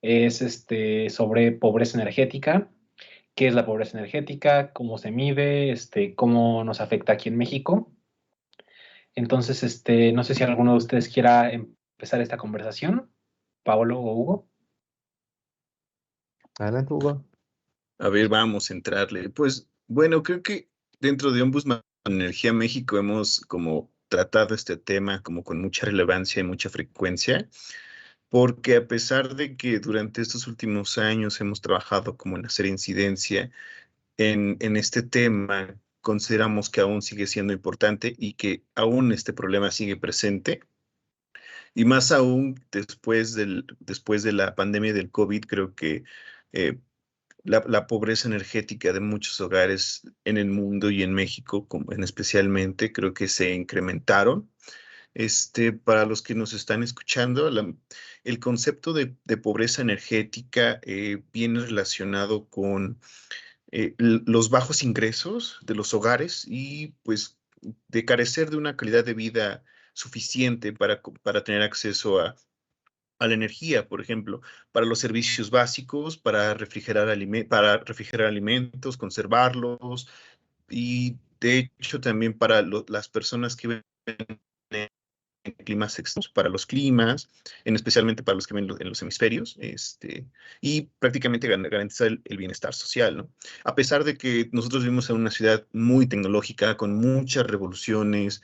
es sobre pobreza energética. ¿Qué es la pobreza energética? ¿Cómo se mide? ¿Cómo nos afecta aquí en México? Entonces, no sé si alguno de ustedes quiera empezar esta conversación, Pablo o Hugo. Adelante, Hugo. A ver, vamos a entrarle. Pues bueno, creo que dentro de Ombudsman Energía México hemos como tratado este tema como con mucha relevancia y mucha frecuencia, porque a pesar de que durante estos últimos años hemos trabajado como en hacer incidencia en este tema, consideramos que aún sigue siendo importante y que aún este problema sigue presente. Y más aún después de la pandemia del COVID, creo que eh, la pobreza energética de muchos hogares en el mundo y en México, como en especialmente, creo que se incrementaron. Para los que nos están escuchando, el concepto de pobreza energética viene relacionado con los bajos ingresos de los hogares y pues de carecer de una calidad de vida suficiente para tener acceso a la energía, por ejemplo, para los servicios básicos, para refrigerar alimentos, conservarlos y de hecho también para las personas que viven en climas extremos, para los climas, especialmente para los que viven en los hemisferios, y prácticamente garantizar el bienestar social, ¿no? A pesar de que nosotros vivimos en una ciudad muy tecnológica, con muchas revoluciones,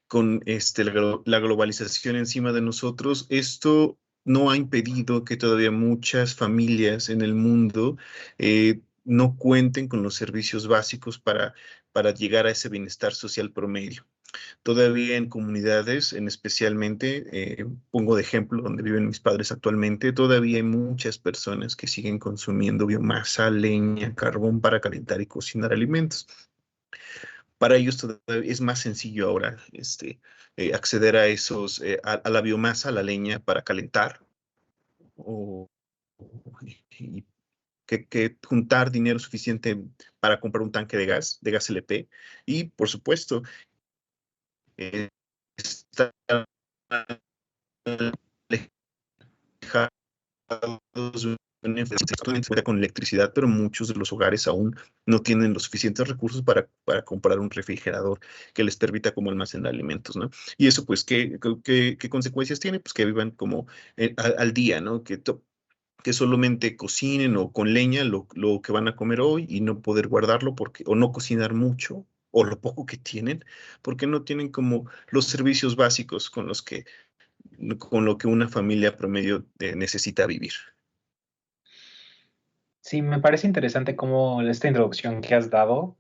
con la globalización encima de nosotros, esto no ha impedido que todavía muchas familias en el mundo no cuenten con los servicios básicos para llegar a ese bienestar social promedio. Todavía en comunidades, en especialmente, pongo de ejemplo donde viven mis padres actualmente, todavía hay muchas personas que siguen consumiendo biomasa, leña, carbón para calentar y cocinar alimentos. Para ellos todavía es más sencillo ahora acceder a a la biomasa, a la leña para calentar o, y que juntar dinero suficiente para comprar un tanque de gas LP. Y por supuesto, estar alejados de una infraestructura con electricidad, pero muchos de los hogares aún no tienen los suficientes recursos para comprar un refrigerador que les permita como almacenar alimentos, ¿no? Y eso, pues, ¿qué consecuencias tiene? Pues que vivan como al día, ¿no? Que solamente cocinen o con leña lo que van a comer hoy y no poder guardarlo o no cocinar mucho o lo poco que tienen, porque no tienen como los servicios básicos con lo que una familia promedio necesita vivir. Sí, me parece interesante cómo esta introducción que has dado,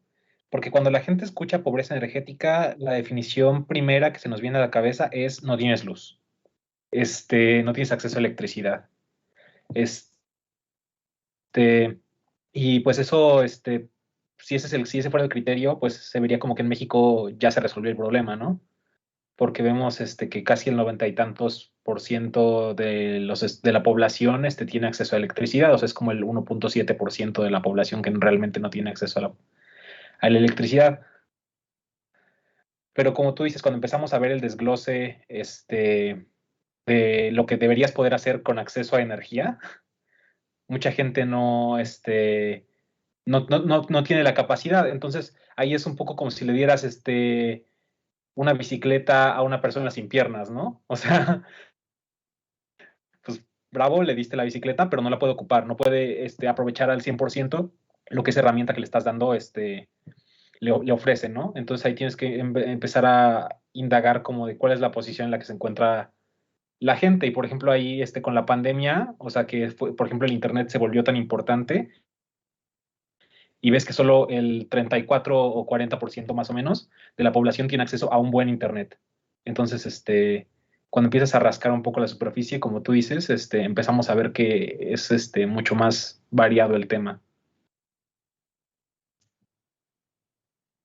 porque cuando la gente escucha pobreza energética, la definición primera que se nos viene a la cabeza es no tienes luz, no tienes acceso a electricidad. Este, y pues eso, si ese fuera el criterio, pues se vería como que en México ya se resolvió el problema, ¿no? Porque vemos que casi el 90 y tantos % de la población tiene acceso a electricidad, o sea, es como el 1,7% de la población que realmente no tiene acceso a la electricidad. Pero como tú dices, cuando empezamos a ver el desglose de lo que deberías poder hacer con acceso a energía, mucha gente no tiene la capacidad. Entonces, ahí es un poco como si le dieras una bicicleta a una persona sin piernas, ¿no? O sea, pues bravo, le diste la bicicleta, pero no la puede ocupar, no puede aprovechar al 100% lo que esa herramienta que le estás dando le ofrece, ¿no? Entonces ahí tienes que empezar a indagar como de cuál es la posición en la que se encuentra la gente. Y por ejemplo ahí con la pandemia, o sea que por ejemplo el Internet se volvió tan importante y ves que solo el 34 o 40% más o menos de la población tiene acceso a un buen Internet. Entonces, cuando empiezas a rascar un poco la superficie, como tú dices, empezamos a ver que es mucho más variado el tema.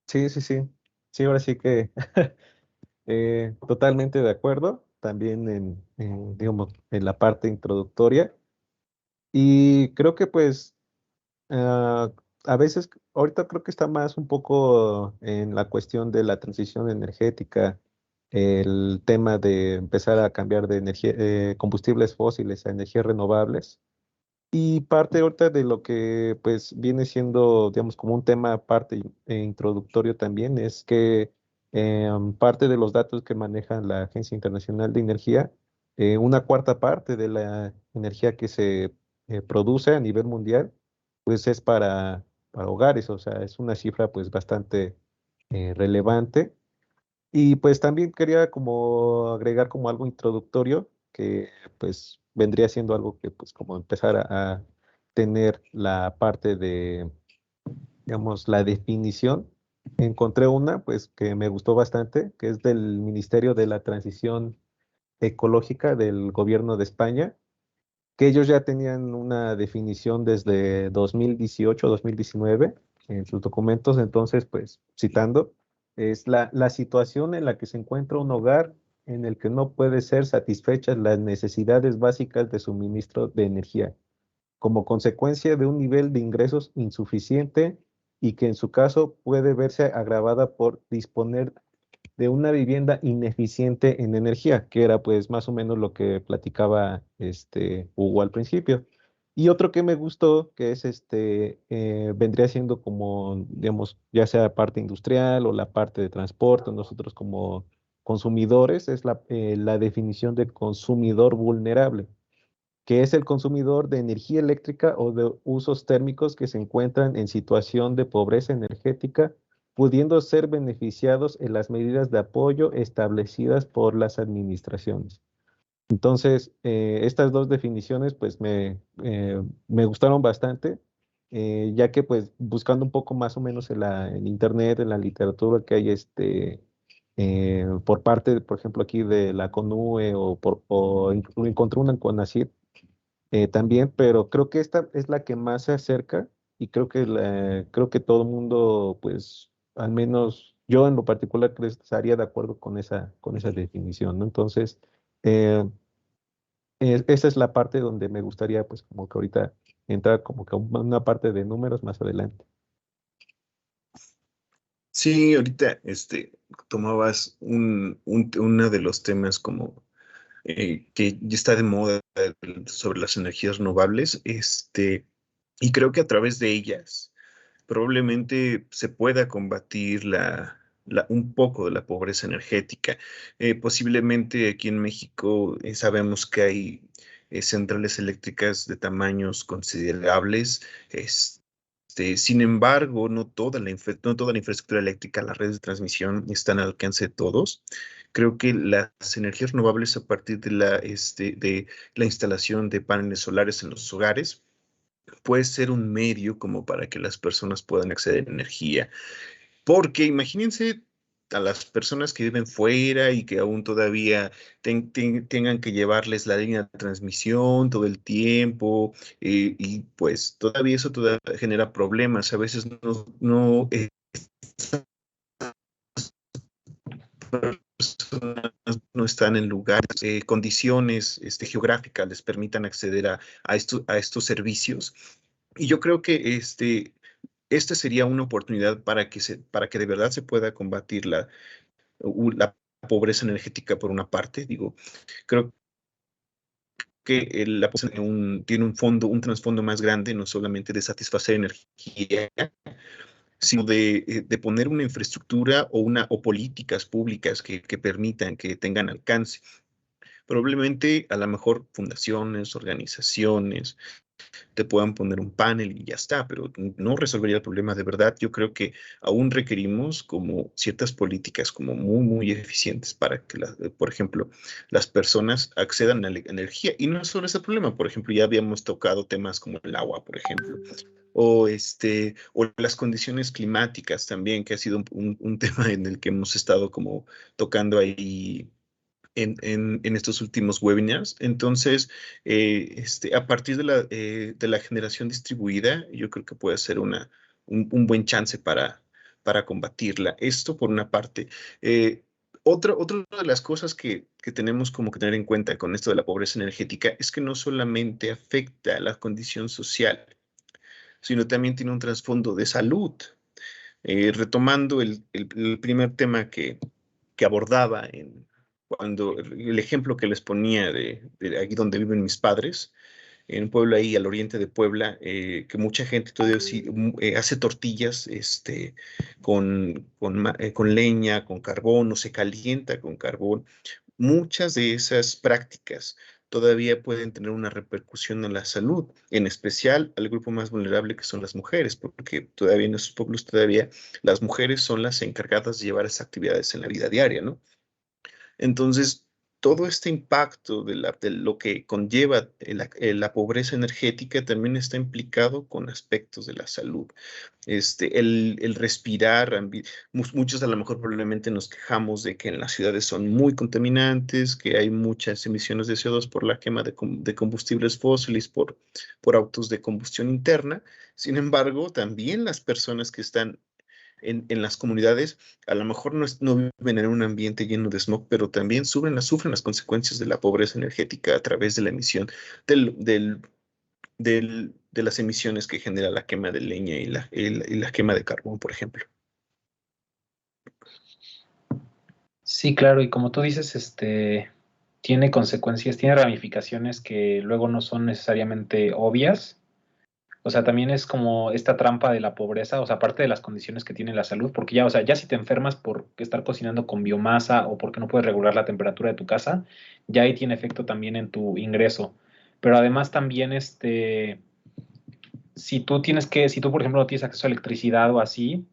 Sí, sí, sí. Sí, ahora sí que totalmente de acuerdo. También digamos, en la parte introductoria. Y creo que pues ah, a veces, ahorita creo que está más un poco en la cuestión de la transición energética el tema de empezar a cambiar de energía, combustibles fósiles a energías renovables. Y parte ahorita de lo que pues viene siendo, digamos, como un tema aparte e introductorio también, es que parte de los datos que maneja la Agencia Internacional de Energía, una cuarta parte de la energía que se produce a nivel mundial, pues es para hogares, o sea, es una cifra pues bastante relevante. Y pues también quería como agregar como algo introductorio, que pues vendría siendo algo que pues como empezar a tener la parte de, digamos, la definición. Encontré una pues que me gustó bastante, que es del Ministerio de la Transición Ecológica del Gobierno de España, que ellos ya tenían una definición desde 2018-2019 en sus documentos. Entonces, pues citando, es la situación en la que se encuentra un hogar en el que no puede ser satisfechas las necesidades básicas de suministro de energía, como consecuencia de un nivel de ingresos insuficiente y que en su caso puede verse agravada por disponer de una vivienda ineficiente en energía, que era pues más o menos lo que platicaba Hugo al principio. Y otro que me gustó, que es vendría siendo como, digamos, ya sea parte industrial o la parte de transporte, nosotros como consumidores, es la definición de consumidor vulnerable, que es el consumidor de energía eléctrica o de usos térmicos que se encuentran en situación de pobreza energética, pudiendo ser beneficiados en las medidas de apoyo establecidas por las administraciones. Entonces, estas dos definiciones pues me gustaron bastante, ya que pues buscando un poco más o menos en internet, en la literatura que hay por parte, por ejemplo, aquí de la CONUE o encontré una en CONACYT también, pero creo que esta es la que más se acerca y creo que todo el mundo, pues, al menos yo en lo particular, estaría de acuerdo con esa definición, ¿no? Entonces, eh, esa es la parte donde me gustaría, pues, como que ahorita entrar como que a una parte de números más adelante. Sí, ahorita tomabas uno de los temas como que ya está de moda sobre las energías renovables, y creo que a través de ellas probablemente se pueda combatir un poco de la pobreza energética. Posiblemente aquí en México sabemos que hay centrales eléctricas de tamaños considerables. Sin embargo, no toda la infraestructura eléctrica, las redes de transmisión están al alcance de todos. Creo que las energías renovables a partir de la instalación de paneles solares en los hogares puede ser un medio como para que las personas puedan acceder a energía. Porque imagínense a las personas que viven fuera y que aún todavía tengan que llevarles la línea de transmisión todo el tiempo, y pues todavía eso todavía genera problemas. A veces no personas no están en lugares, condiciones geográficas les permitan acceder a estos servicios. Y yo creo que esta sería una oportunidad para que de verdad se pueda combatir la pobreza energética por una parte. Digo, creo que la pobreza tiene un trasfondo más grande, no solamente de satisfacer energía, sino de poner una infraestructura o políticas públicas que permitan que tengan alcance. Probablemente, a lo mejor, fundaciones, organizaciones, te puedan poner un panel y ya está, pero no resolvería el problema de verdad. Yo creo que aún requerimos como ciertas políticas como muy eficientes para que, por ejemplo, las personas accedan a la energía. Y no solo ese problema, por ejemplo, ya habíamos tocado temas como el agua, por ejemplo, o las condiciones climáticas también, que ha sido un tema en el que hemos estado como tocando ahí en estos últimos webinars. Entonces, a partir de la generación distribuida, yo creo que puede ser un buen chance para combatirla. Esto por una parte. Otra de las cosas que tenemos como que tener en cuenta con esto de la pobreza energética es que no solamente afecta a la condición social, sino también tiene un trasfondo de salud. Retomando el primer tema que abordaba cuando el ejemplo que les ponía de aquí donde viven mis padres, en un pueblo ahí al oriente de Puebla, que mucha gente todavía sí, hace tortillas con leña, con carbón, o se calienta con carbón. Muchas de esas prácticas todavía pueden tener una repercusión en la salud, en especial al grupo más vulnerable que son las mujeres, porque todavía en esos pueblos todavía las mujeres son las encargadas de llevar esas actividades en la vida diaria, ¿no? Entonces, todo este impacto de lo que conlleva la pobreza energética también está implicado con aspectos de la salud. El respirar, muchos a lo mejor probablemente nos quejamos de que en las ciudades son muy contaminantes, que hay muchas emisiones de CO2 por la quema de combustibles fósiles, por autos de combustión interna. Sin embargo, también las personas que están en las comunidades, a lo mejor no viven en un ambiente lleno de smog, pero también sufren las consecuencias de la pobreza energética a través de la emisión de las emisiones que genera la quema de leña y la quema de carbón, por ejemplo. Sí, claro, y como tú dices, tiene consecuencias, tiene ramificaciones que luego no son necesariamente obvias. O sea, también es como esta trampa de la pobreza, o sea, aparte de las condiciones que tiene la salud, porque ya, o sea, ya si te enfermas por estar cocinando con biomasa o porque no puedes regular la temperatura de tu casa, ya ahí tiene efecto también en tu ingreso. Pero además también, si tú, por ejemplo, no tienes acceso a electricidad o así,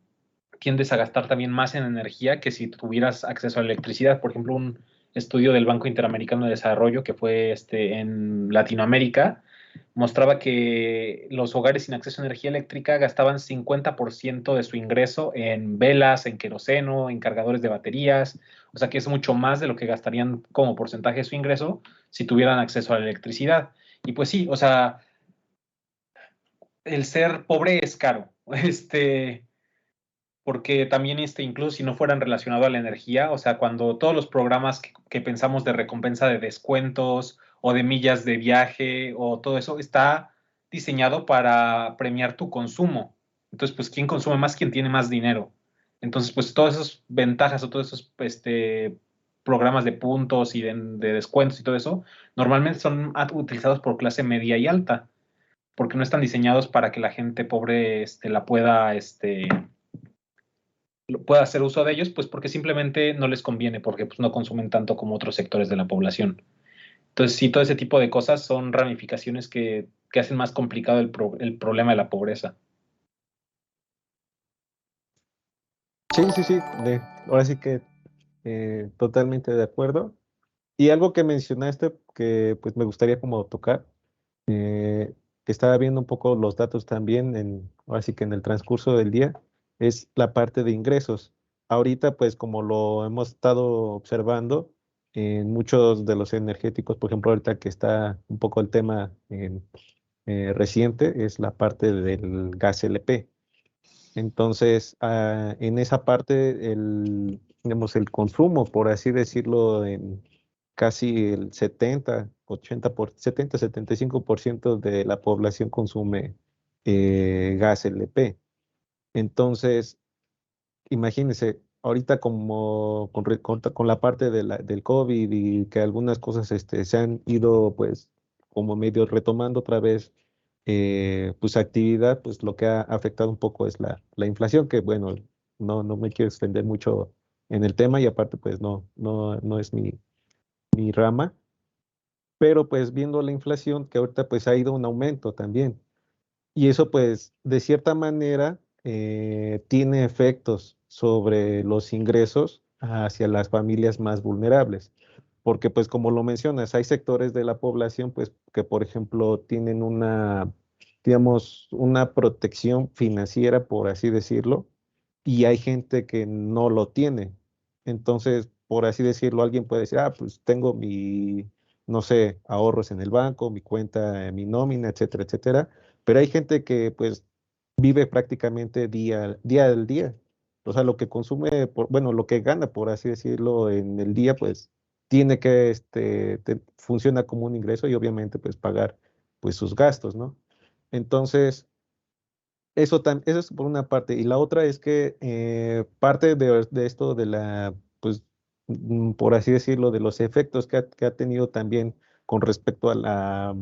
tiendes a gastar también más en energía que si tuvieras acceso a la electricidad. Por ejemplo, un estudio del Banco Interamericano de Desarrollo que fue en Latinoamérica mostraba que los hogares sin acceso a energía eléctrica gastaban 50% de su ingreso en velas, en queroseno, en cargadores de baterías, o sea que es mucho más de lo que gastarían como porcentaje de su ingreso si tuvieran acceso a la electricidad. Y pues sí, o sea, el ser pobre es caro. Porque también incluso si no fueran relacionados a la energía, o sea, cuando todos los programas que pensamos de recompensa de descuentos o de millas de viaje o todo eso está diseñado para premiar tu consumo. Entonces, pues, ¿quién consume más? Quien tiene más dinero. Entonces, pues, todas esas ventajas o todos esos programas de puntos y de descuentos y todo eso, normalmente son utilizados por clase media y alta, porque no están diseñados para que la gente pobre la pueda hacer uso de ellos, pues porque simplemente no les conviene, porque pues, no consumen tanto como otros sectores de la población. Entonces, sí, todo ese tipo de cosas son ramificaciones que hacen más complicado el problema de la pobreza. Sí, sí, sí, ahora sí que totalmente de acuerdo. Y algo que mencionaste que pues me gustaría como tocar, que estaba viendo un poco los datos también ahora sí que en el transcurso del día, es la parte de ingresos. Ahorita pues como lo hemos estado observando en muchos de los energéticos, por ejemplo ahorita que está un poco el tema reciente, es la parte del gas LP. Entonces, en esa parte, digamos, el consumo, por así decirlo, en casi el 75% de la población consume gas LP. Entonces, imagínense, ahorita como con la parte del COVID y que algunas cosas se han ido pues como medio retomando otra vez pues actividad, pues lo que ha afectado un poco es la inflación, que bueno, no me quiero extender mucho en el tema y aparte pues no es mi rama, pero pues viendo la inflación que ahorita pues ha ido un aumento también. Y eso pues de cierta manera tiene efectos sobre los ingresos hacia las familias más vulnerables. Porque pues como lo mencionas, hay sectores de la población pues que por ejemplo tienen digamos, una protección financiera, por así decirlo, y hay gente que no lo tiene. Entonces, por así decirlo, alguien puede decir, pues tengo no sé, ahorros en el banco, mi cuenta, mi nómina, etcétera, etcétera, pero hay gente que pues vive prácticamente día al día. O sea, lo que consume, bueno, lo que gana, por así decirlo, en el día, pues tiene que, funciona como un ingreso y obviamente pues pagar pues sus gastos, ¿no? Entonces, eso es por una parte. Y la otra es que parte de esto pues por así decirlo, de los efectos que ha tenido también con respecto a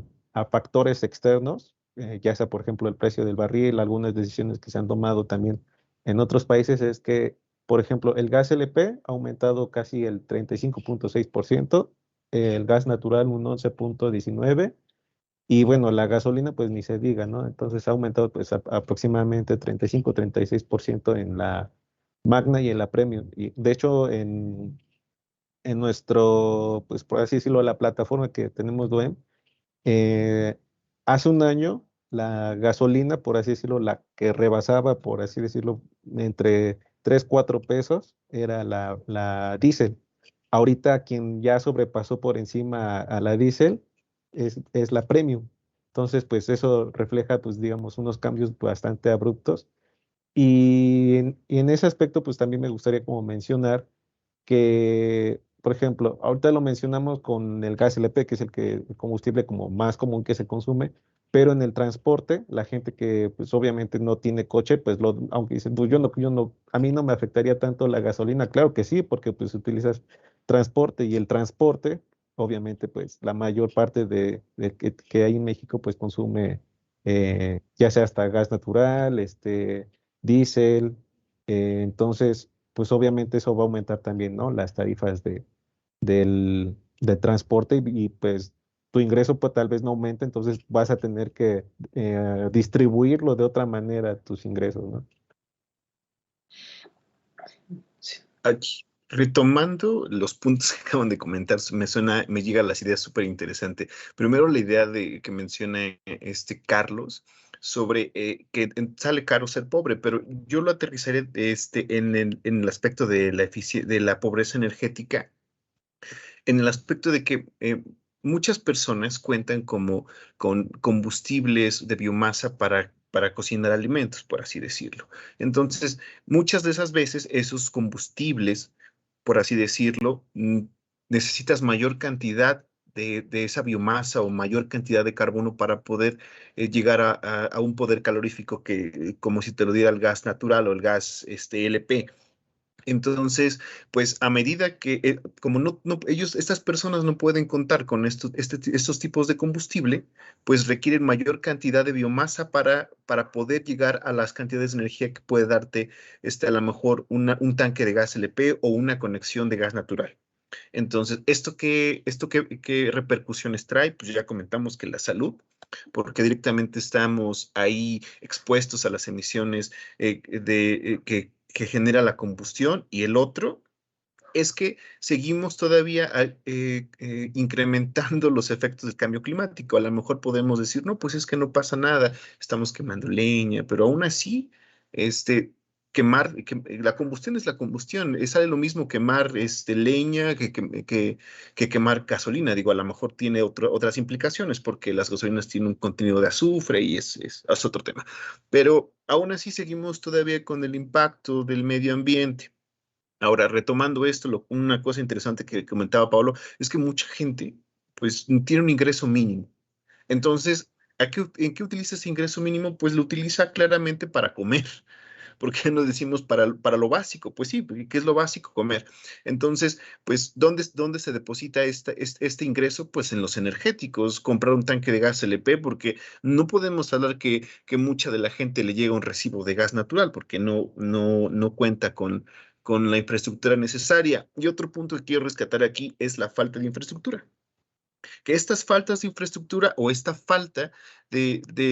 factores externos, ya sea, por ejemplo, el precio del barril, algunas decisiones que se han tomado también en otros países, es que, por ejemplo, el gas LP ha aumentado casi el 35,6%, el gas natural un 11,19%, y bueno, la gasolina, pues ni se diga, ¿no? Entonces ha aumentado pues aproximadamente 35-36% en la Magna y en la Premium. Y de hecho, en nuestro, pues por así decirlo, la plataforma que tenemos DOEM, eh, hace un año la gasolina, por así decirlo, la que rebasaba, por así decirlo, entre 3 4 pesos, era la diésel. Ahorita quien ya sobrepasó por encima a la diésel es la premium. Entonces, pues eso refleja, pues digamos, unos cambios bastante abruptos. Y en ese aspecto, pues también me gustaría como mencionar que, por ejemplo, ahorita lo mencionamos con el gas LP, que es el combustible como más común que se consume, pero en el transporte, la gente que pues obviamente no tiene coche, pues aunque dicen, pues a mí no me afectaría tanto la gasolina, claro que sí, porque pues utilizas transporte y el transporte, obviamente pues la mayor parte que hay en México pues consume ya sea hasta gas natural, diésel, entonces pues obviamente eso va a aumentar también, ¿no? Las tarifas del transporte pues tu ingreso pues tal vez no aumente, entonces vas a tener que distribuirlo de otra manera tus ingresos, ¿no? Sí. Aquí, retomando los puntos que acaban de comentar, me llega a las ideas súper interesante. Primero, la idea que menciona Carlos sobre que sale caro ser pobre, pero yo lo aterrizaré en el aspecto de de la pobreza energética, en el aspecto de que muchas personas cuentan con combustibles de biomasa para cocinar alimentos, por así decirlo. Entonces, muchas de esas veces esos combustibles, por así decirlo, necesitas mayor cantidad de esa biomasa o mayor cantidad de carbono para poder llegar a un poder calorífico que, como si te lo diera el gas natural o el gas LP. Entonces, pues a medida que, como estas personas no pueden contar con estos tipos de combustible, pues requieren mayor cantidad de biomasa para poder llegar a las cantidades de energía que puede darte, a lo mejor un tanque de gas LP o una conexión de gas natural. Entonces, ¿qué repercusiones trae? Pues ya comentamos que la salud, porque directamente estamos ahí expuestos a las emisiones que genera la combustión, y el otro es que seguimos todavía incrementando los efectos del cambio climático. A lo mejor podemos decir, no, pues es que no pasa nada, estamos quemando leña, pero aún así, este, la combustión es la combustión. Sale lo mismo quemar leña que quemar gasolina. Digo, a lo mejor tiene otras implicaciones porque las gasolinas tienen un contenido de azufre y es otro tema. Pero aún así seguimos todavía con el impacto del medio ambiente. Ahora, retomando esto, una cosa interesante que comentaba Pablo es que mucha gente, pues, tiene un ingreso mínimo. Entonces, ¿en qué utiliza ese ingreso mínimo? Pues lo utiliza claramente para comer. ¿Por qué no decimos para lo básico? Pues sí, ¿qué es lo básico? Comer. Entonces, pues, ¿dónde se deposita este ingreso? Pues en los energéticos, comprar un tanque de gas LP, porque no podemos hablar que mucha de la gente le llega un recibo de gas natural, porque no cuenta con la infraestructura necesaria. Y otro punto que quiero rescatar aquí es la falta de infraestructura. Que estas faltas de infraestructura o esta falta de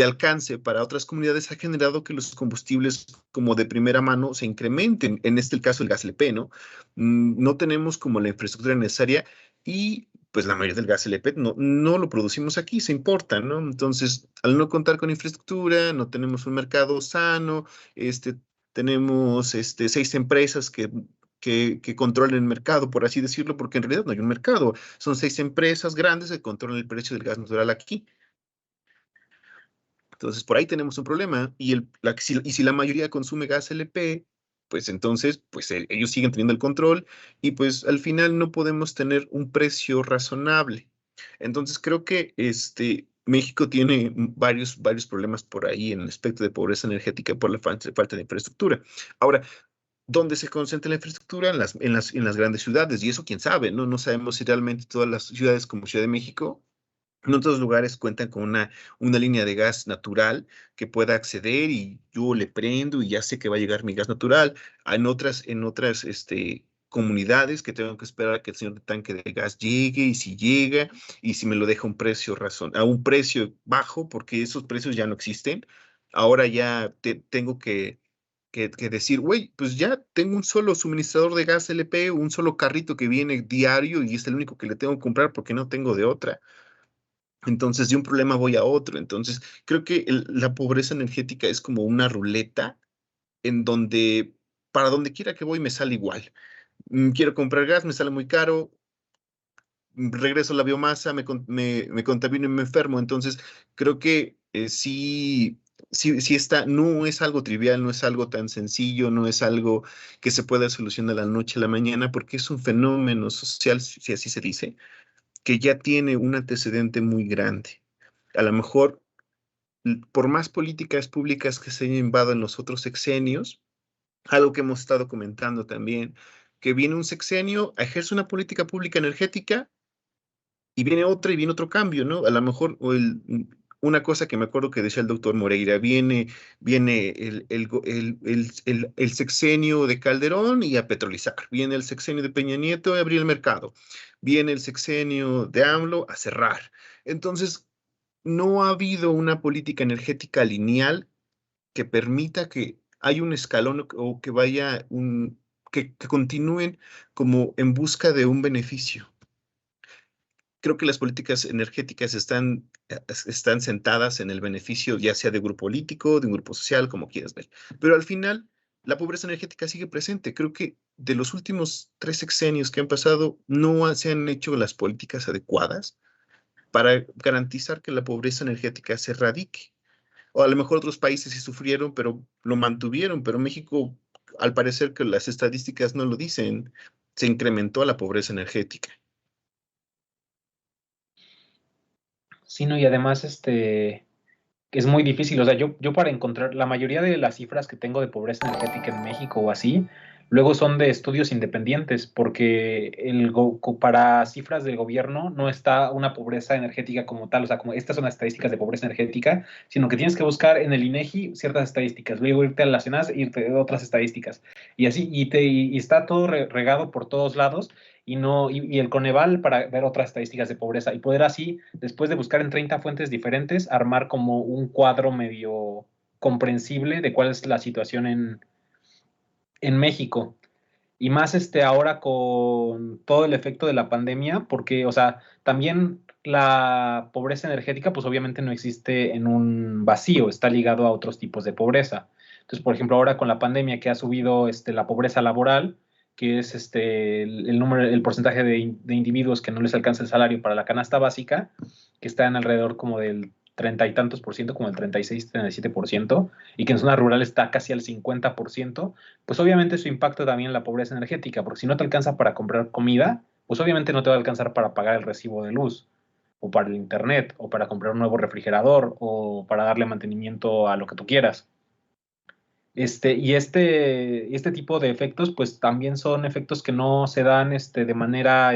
alcance para otras comunidades ha generado que los combustibles como de primera mano se incrementen. En el caso el gas LP, ¿no? No tenemos como la infraestructura necesaria y pues la mayoría del gas LP no lo producimos aquí, se importa, ¿no? Entonces, al no contar con infraestructura, no tenemos un mercado sano, tenemos 6 empresas que controlen el mercado, por así decirlo, porque en realidad no hay un mercado. Son 6 empresas grandes que controlan el precio del gas natural aquí. Entonces, por ahí tenemos un problema. Y si la mayoría consume gas LP, pues entonces, pues ellos siguen teniendo el control y pues al final no podemos tener un precio razonable. Entonces, creo que México tiene varios problemas por ahí en el aspecto de pobreza energética por la falta de infraestructura. Ahora, ¿Dónde se concentra la infraestructura? En las grandes ciudades. Y eso quién sabe, ¿no? No sabemos si realmente todas las ciudades como Ciudad de México, en otros lugares cuentan con una línea de gas natural que pueda acceder y yo le prendo y ya sé que va a llegar mi gas natural. En otras comunidades que tengo que esperar a que el señor de tanque de gas llegue y si llega y si me lo deja a un precio bajo, porque esos precios ya no existen. Ahora ya tengo que decir, güey, pues ya tengo un solo suministrador de gas LP, un solo carrito que viene diario y es el único que le tengo que comprar porque no tengo de otra. Entonces, de un problema voy a otro. Entonces, creo que la pobreza energética es como una ruleta en donde para donde quiera que voy me sale igual. Quiero comprar gas, me sale muy caro, regreso a la biomasa, me contamino y me enfermo. Entonces, creo que sí está, no es algo trivial, no es algo tan sencillo, no es algo que se pueda solucionar de la noche a la mañana, porque es un fenómeno social, si así se dice, que ya tiene un antecedente muy grande. A lo mejor, por más políticas públicas que se hayan llevado en los otros sexenios, algo que hemos estado comentando también, que viene un sexenio, ejerce una política pública energética y viene otra y viene otro cambio, ¿no? A lo mejor, una cosa que me acuerdo que decía el doctor Moreira, viene el sexenio de Calderón y a petrolizar, viene el sexenio de Peña Nieto a abrir el mercado, viene el sexenio de AMLO a cerrar. Entonces, no ha habido una política energética lineal que permita que haya un escalón o que que continúen como en busca de un beneficio. Creo que las políticas energéticas están sentadas en el beneficio, ya sea de un grupo político, de un grupo social, como quieras ver. Pero al final, la pobreza energética sigue presente. Creo que de los últimos 3 sexenios que han pasado, no se han hecho las políticas adecuadas para garantizar que la pobreza energética se erradique. O a lo mejor otros países sí sufrieron, pero lo mantuvieron. Pero México, al parecer que las estadísticas no lo dicen, se incrementó la pobreza energética. Sí, no, y además, es muy difícil. O sea, yo para encontrar la mayoría de las cifras que tengo de pobreza energética en México o así, luego son de estudios independientes, porque para cifras del gobierno no está una pobreza energética como tal, o sea, como estas son las estadísticas de pobreza energética, sino que tienes que buscar en el INEGI ciertas estadísticas, luego irte a la CENAS e irte a otras estadísticas, y así, y está todo regado por todos lados, y el Coneval para ver otras estadísticas de pobreza y poder así, después de buscar en 30 fuentes diferentes, armar como un cuadro medio comprensible de cuál es la situación en México. Y más ahora con todo el efecto de la pandemia, porque, o sea, también la pobreza energética, pues obviamente no existe en un vacío, está ligado a otros tipos de pobreza. Entonces, por ejemplo, ahora con la pandemia que ha subido la pobreza laboral, que es el porcentaje de individuos que no les alcanza el salario para la canasta básica, que está en alrededor como del 30 y tantos por ciento, como el 36, 37%, y que en zona rural está casi al 50%, pues obviamente eso impacta también la pobreza energética, porque si no te alcanza para comprar comida, pues obviamente no te va a alcanzar para pagar el recibo de luz, o para el internet, o para comprar un nuevo refrigerador, o para darle mantenimiento a lo que tú quieras. Y este tipo de efectos, pues también son efectos que no se dan de manera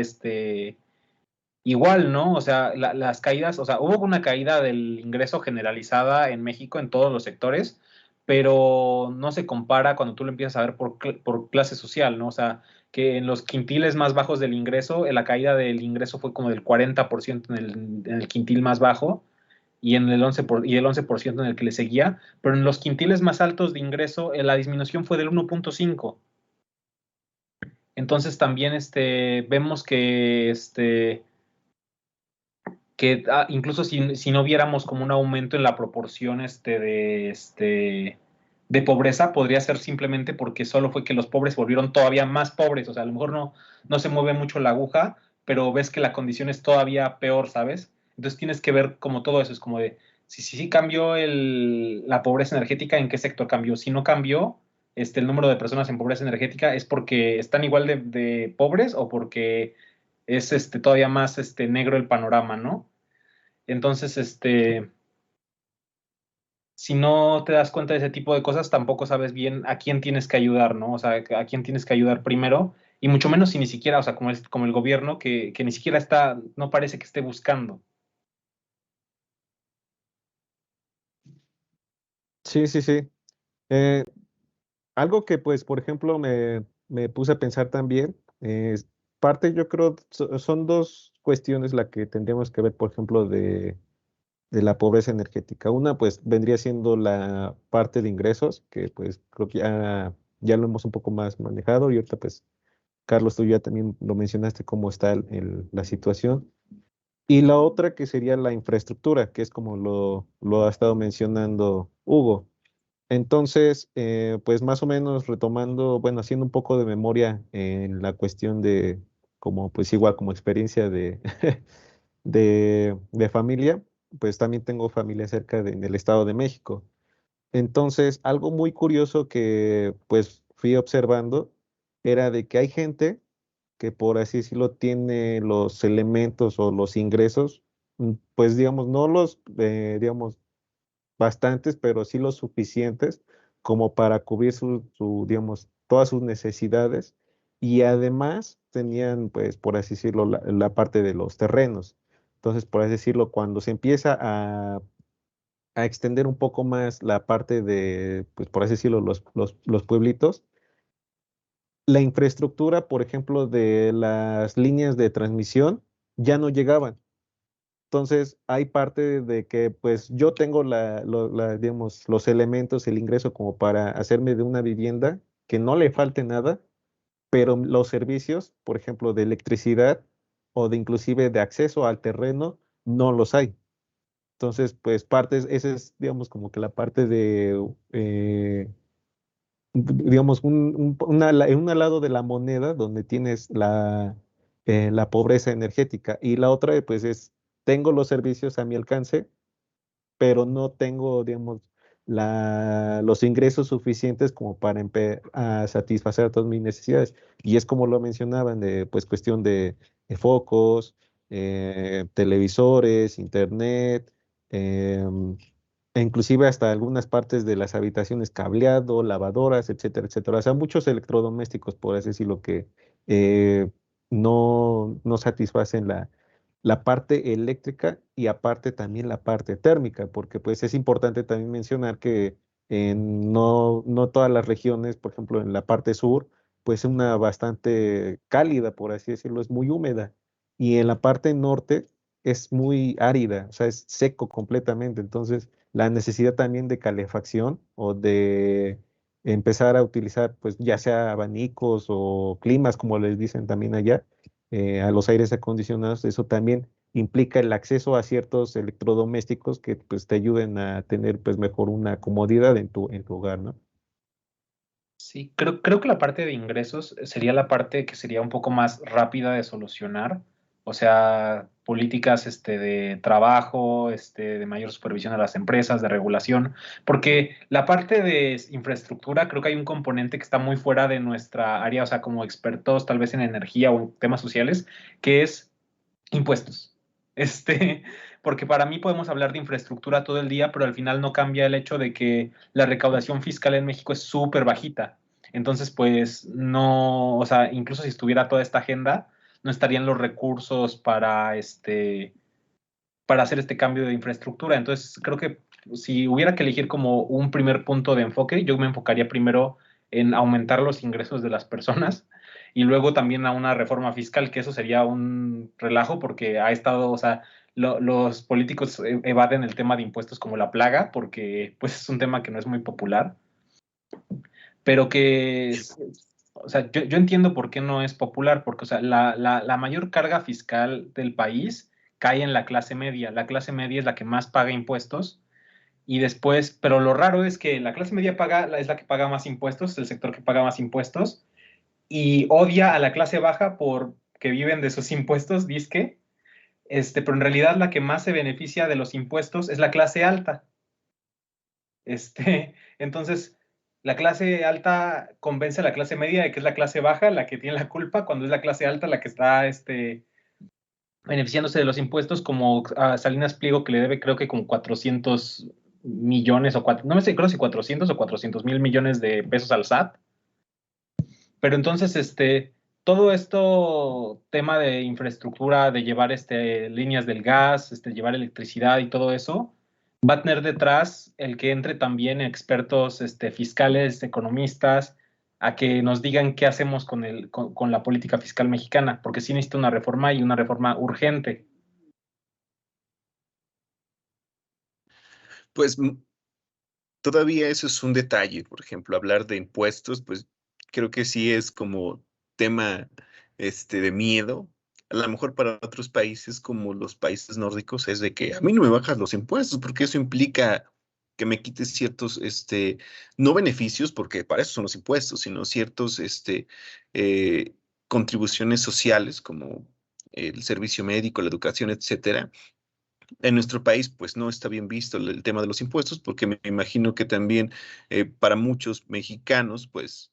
igual, ¿no? O sea, las caídas, o sea, hubo una caída del ingreso generalizada en México en todos los sectores, pero no se compara cuando tú lo empiezas a ver por clase social, ¿no? O sea, que en los quintiles más bajos del ingreso, la caída del ingreso fue como del 40% en el quintil más bajo y en el 11% en el que le seguía, pero en los quintiles más altos de ingreso, la disminución fue del 1.5. Entonces también vemos que incluso si no viéramos como un aumento en la proporción de pobreza, podría ser simplemente porque solo fue que los pobres se volvieron todavía más pobres. O sea, a lo mejor no se mueve mucho la aguja, pero ves que la condición es todavía peor, ¿sabes? Entonces tienes que ver como todo eso, es como de, si cambió la pobreza energética, ¿en qué sector cambió? Si no cambió, el número de personas en pobreza energética es porque están igual de pobres o porque es todavía más negro el panorama, ¿no? Entonces, si no te das cuenta de ese tipo de cosas, tampoco sabes bien a quién tienes que ayudar, ¿no? O sea, a quién tienes que ayudar primero, y mucho menos si ni siquiera, o sea, como el gobierno que ni siquiera está, no parece que esté buscando. Sí, sí, sí. Eh, Algo que, pues, por ejemplo, me puse a pensar también, parte, yo creo, son dos cuestiones la que tendríamos que ver, por ejemplo, de la pobreza energética. Una, pues, vendría siendo la parte de ingresos, que, pues, creo que ya lo hemos un poco más manejado, y ahorita, pues, Carlos, tú ya también lo mencionaste, cómo está la situación. Y la otra que sería la infraestructura, que es como lo ha estado mencionando Hugo. Entonces, pues más o menos retomando, bueno, haciendo un poco de memoria en la cuestión de, como pues igual como experiencia de, de familia, pues también tengo familia cerca en el Estado de México. Entonces, algo muy curioso que pues fui observando era de que hay gente que por así decirlo tiene los elementos o los ingresos, pues digamos, no los, digamos, bastantes, pero sí lo suficientes como para cubrir digamos, todas sus necesidades. Y además tenían, pues, por así decirlo, la parte de los terrenos. Entonces, por así decirlo, cuando se empieza a extender un poco más la parte de, pues, por así decirlo, los pueblitos, la infraestructura, por ejemplo, de las líneas de transmisión ya no llegaban. Entonces, hay parte de que, pues, yo tengo digamos, los elementos, el ingreso como para hacerme de una vivienda que no le falte nada, pero los servicios, por ejemplo, de electricidad o de inclusive de acceso al terreno, no los hay. Entonces, pues, esa es, digamos, como que la parte de, digamos, en un lado de la moneda donde tienes la pobreza energética y la otra, pues, es, tengo los servicios a mi alcance pero no tengo, digamos, los ingresos suficientes como para a satisfacer todas mis necesidades. Y es como lo mencionaban, de, pues cuestión de focos, televisores, internet, e inclusive hasta algunas partes de las habitaciones cableado, lavadoras, etcétera, etcétera. O sea, muchos electrodomésticos, por así decirlo, que no satisfacen la parte eléctrica y aparte también la parte térmica, porque pues es importante también mencionar que no todas las regiones, por ejemplo en la parte sur, pues es una bastante cálida, por así decirlo, es muy húmeda, y en la parte norte es muy árida, o sea, es seco completamente, entonces la necesidad también de calefacción o de empezar a utilizar pues ya sea abanicos o climas, como les dicen también allá, a los aires acondicionados, eso también implica el acceso a ciertos electrodomésticos que pues te ayuden a tener pues mejor una comodidad en tu hogar, ¿no? Sí, creo que la parte de ingresos sería la parte que sería un poco más rápida de solucionar, o sea, políticas de trabajo, de mayor supervisión a las empresas, de regulación, porque la parte de infraestructura creo que hay un componente que está muy fuera de nuestra área, o sea, como expertos tal vez en energía o en temas sociales, que es impuestos. Porque para mí podemos hablar de infraestructura todo el día, pero al final no cambia el hecho de que la recaudación fiscal en México es súper bajita. Entonces, pues no, o sea, incluso si estuviera toda esta agenda, no estarían los recursos para hacer este cambio de infraestructura. Entonces, creo que si hubiera que elegir como un primer punto de enfoque, yo me enfocaría primero en aumentar los ingresos de las personas y luego también a una reforma fiscal, que eso sería un relajo porque ha estado, o sea, los políticos evaden el tema de impuestos como la plaga porque pues es un tema que no es muy popular, pero que o sea, yo entiendo por qué no es popular, porque, o sea, la mayor carga fiscal del país cae en la clase media. La clase media es la que más paga impuestos y después, pero lo raro es que la clase media es la que paga más impuestos, es el sector que paga más impuestos y odia a la clase baja por que viven de sus impuestos, disque, pero en realidad la que más se beneficia de los impuestos es la clase alta. Entonces, la clase alta convence a la clase media de que es la clase baja la que tiene la culpa, cuando es la clase alta la que está beneficiándose de los impuestos, como a Salinas Pliego, que le debe creo que como 400 millones no me sé, creo si 400 o 400,000 millones de pesos al SAT. Pero entonces, todo esto, tema de infraestructura, de llevar líneas del gas, llevar electricidad y todo eso, va a tener detrás el que entre también expertos fiscales, economistas, a que nos digan qué hacemos con la política fiscal mexicana, porque sí necesita una reforma y una reforma urgente. Pues todavía eso es un detalle, por ejemplo, hablar de impuestos, pues creo que sí es como tema de miedo. A lo mejor para otros países como los países nórdicos es de que a mí no me bajas los impuestos porque eso implica que me quites ciertos, no beneficios, porque para eso son los impuestos, sino ciertos, eh, contribuciones sociales como el servicio médico, la educación, etcétera. En nuestro país, pues no está bien visto el tema de los impuestos, porque me imagino que también para muchos mexicanos, pues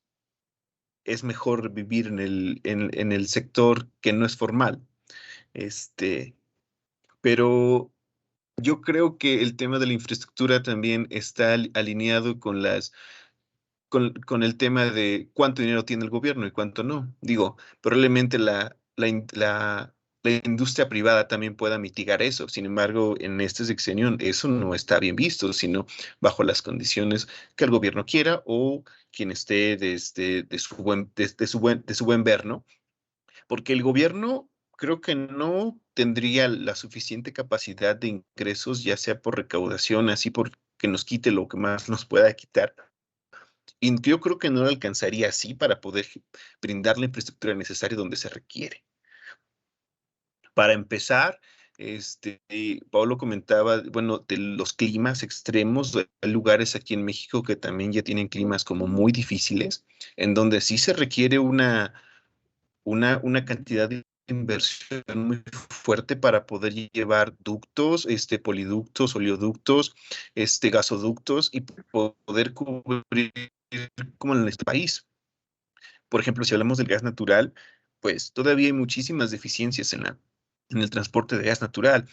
es mejor vivir en el sector que no es formal. Este, pero yo creo que el tema de la infraestructura también está alineado con con el tema de cuánto dinero tiene el gobierno y cuánto no. Digo, probablemente la industria privada también pueda mitigar eso. Sin embargo, en este sexenio eso no está bien visto, sino bajo las condiciones que el gobierno quiera o quien esté desde de su buen ver, ¿no? Porque el gobierno creo que no tendría la suficiente capacidad de ingresos, ya sea por recaudación, así por que nos quite lo que más nos pueda quitar, y yo creo que no lo alcanzaría así para poder brindar la infraestructura necesaria donde se requiere. Para empezar, Pablo comentaba, bueno, de los climas extremos. Hay lugares aquí en México que también ya tienen climas como muy difíciles, en donde sí se requiere una cantidad de inversión muy fuerte para poder llevar ductos, poliductos, oleoductos, gasoductos y poder cubrir como en este país. Por ejemplo, si hablamos del gas natural, pues todavía hay muchísimas deficiencias en el transporte de gas natural.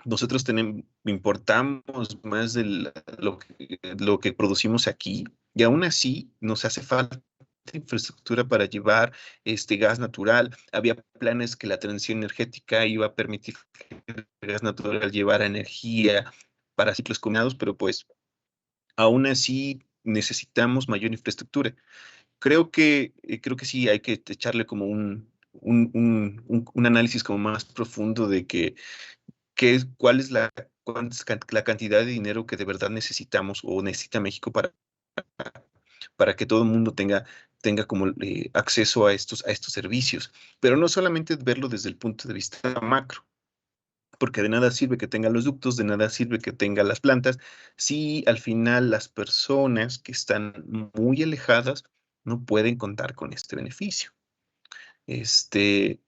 Nosotros importamos más de lo que producimos aquí y aún así nos hace falta infraestructura para llevar este gas natural. Había planes que la transición energética iba a permitir que el gas natural llevara energía para ciclos combinados, pero pues aún así necesitamos mayor infraestructura. Creo que sí hay que echarle como un análisis como más profundo de cuál es la cantidad de dinero que de verdad necesitamos o necesita México para que todo el mundo tenga como acceso a estos servicios. Pero no solamente verlo desde el punto de vista macro, porque de nada sirve que tenga los ductos, de nada sirve que tenga las plantas, si al final las personas que están muy alejadas no pueden contar con este beneficio. Este,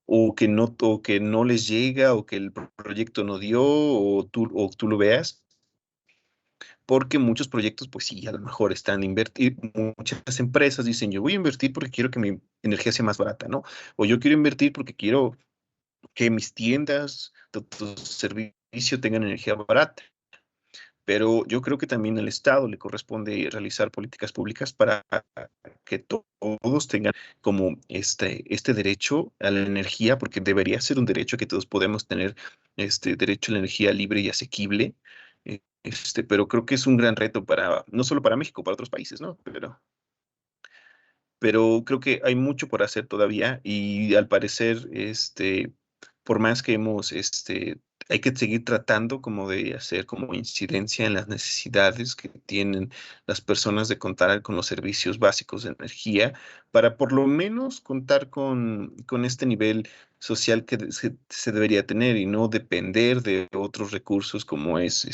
o que no les llega, o que el proyecto no dio, o tú lo veas, porque muchos proyectos, pues sí, a lo mejor están invertir, muchas empresas dicen, yo voy a invertir porque quiero que mi energía sea más barata, ¿no? O yo quiero invertir porque quiero que mis tiendas de autoservicio tengan energía barata. Pero yo creo que también al Estado le corresponde realizar políticas públicas para que todos tengan como este derecho a la energía, porque debería ser un derecho que todos podemos tener, este derecho a la energía libre y asequible. Pero creo que es un gran reto no solo para México, para otros países, ¿no? Pero creo que hay mucho por hacer todavía y al parecer, por más que hay que seguir tratando como de hacer como incidencia en las necesidades que tienen las personas de contar con los servicios básicos de energía para por lo menos contar con este nivel social que se debería tener y no depender de otros recursos como es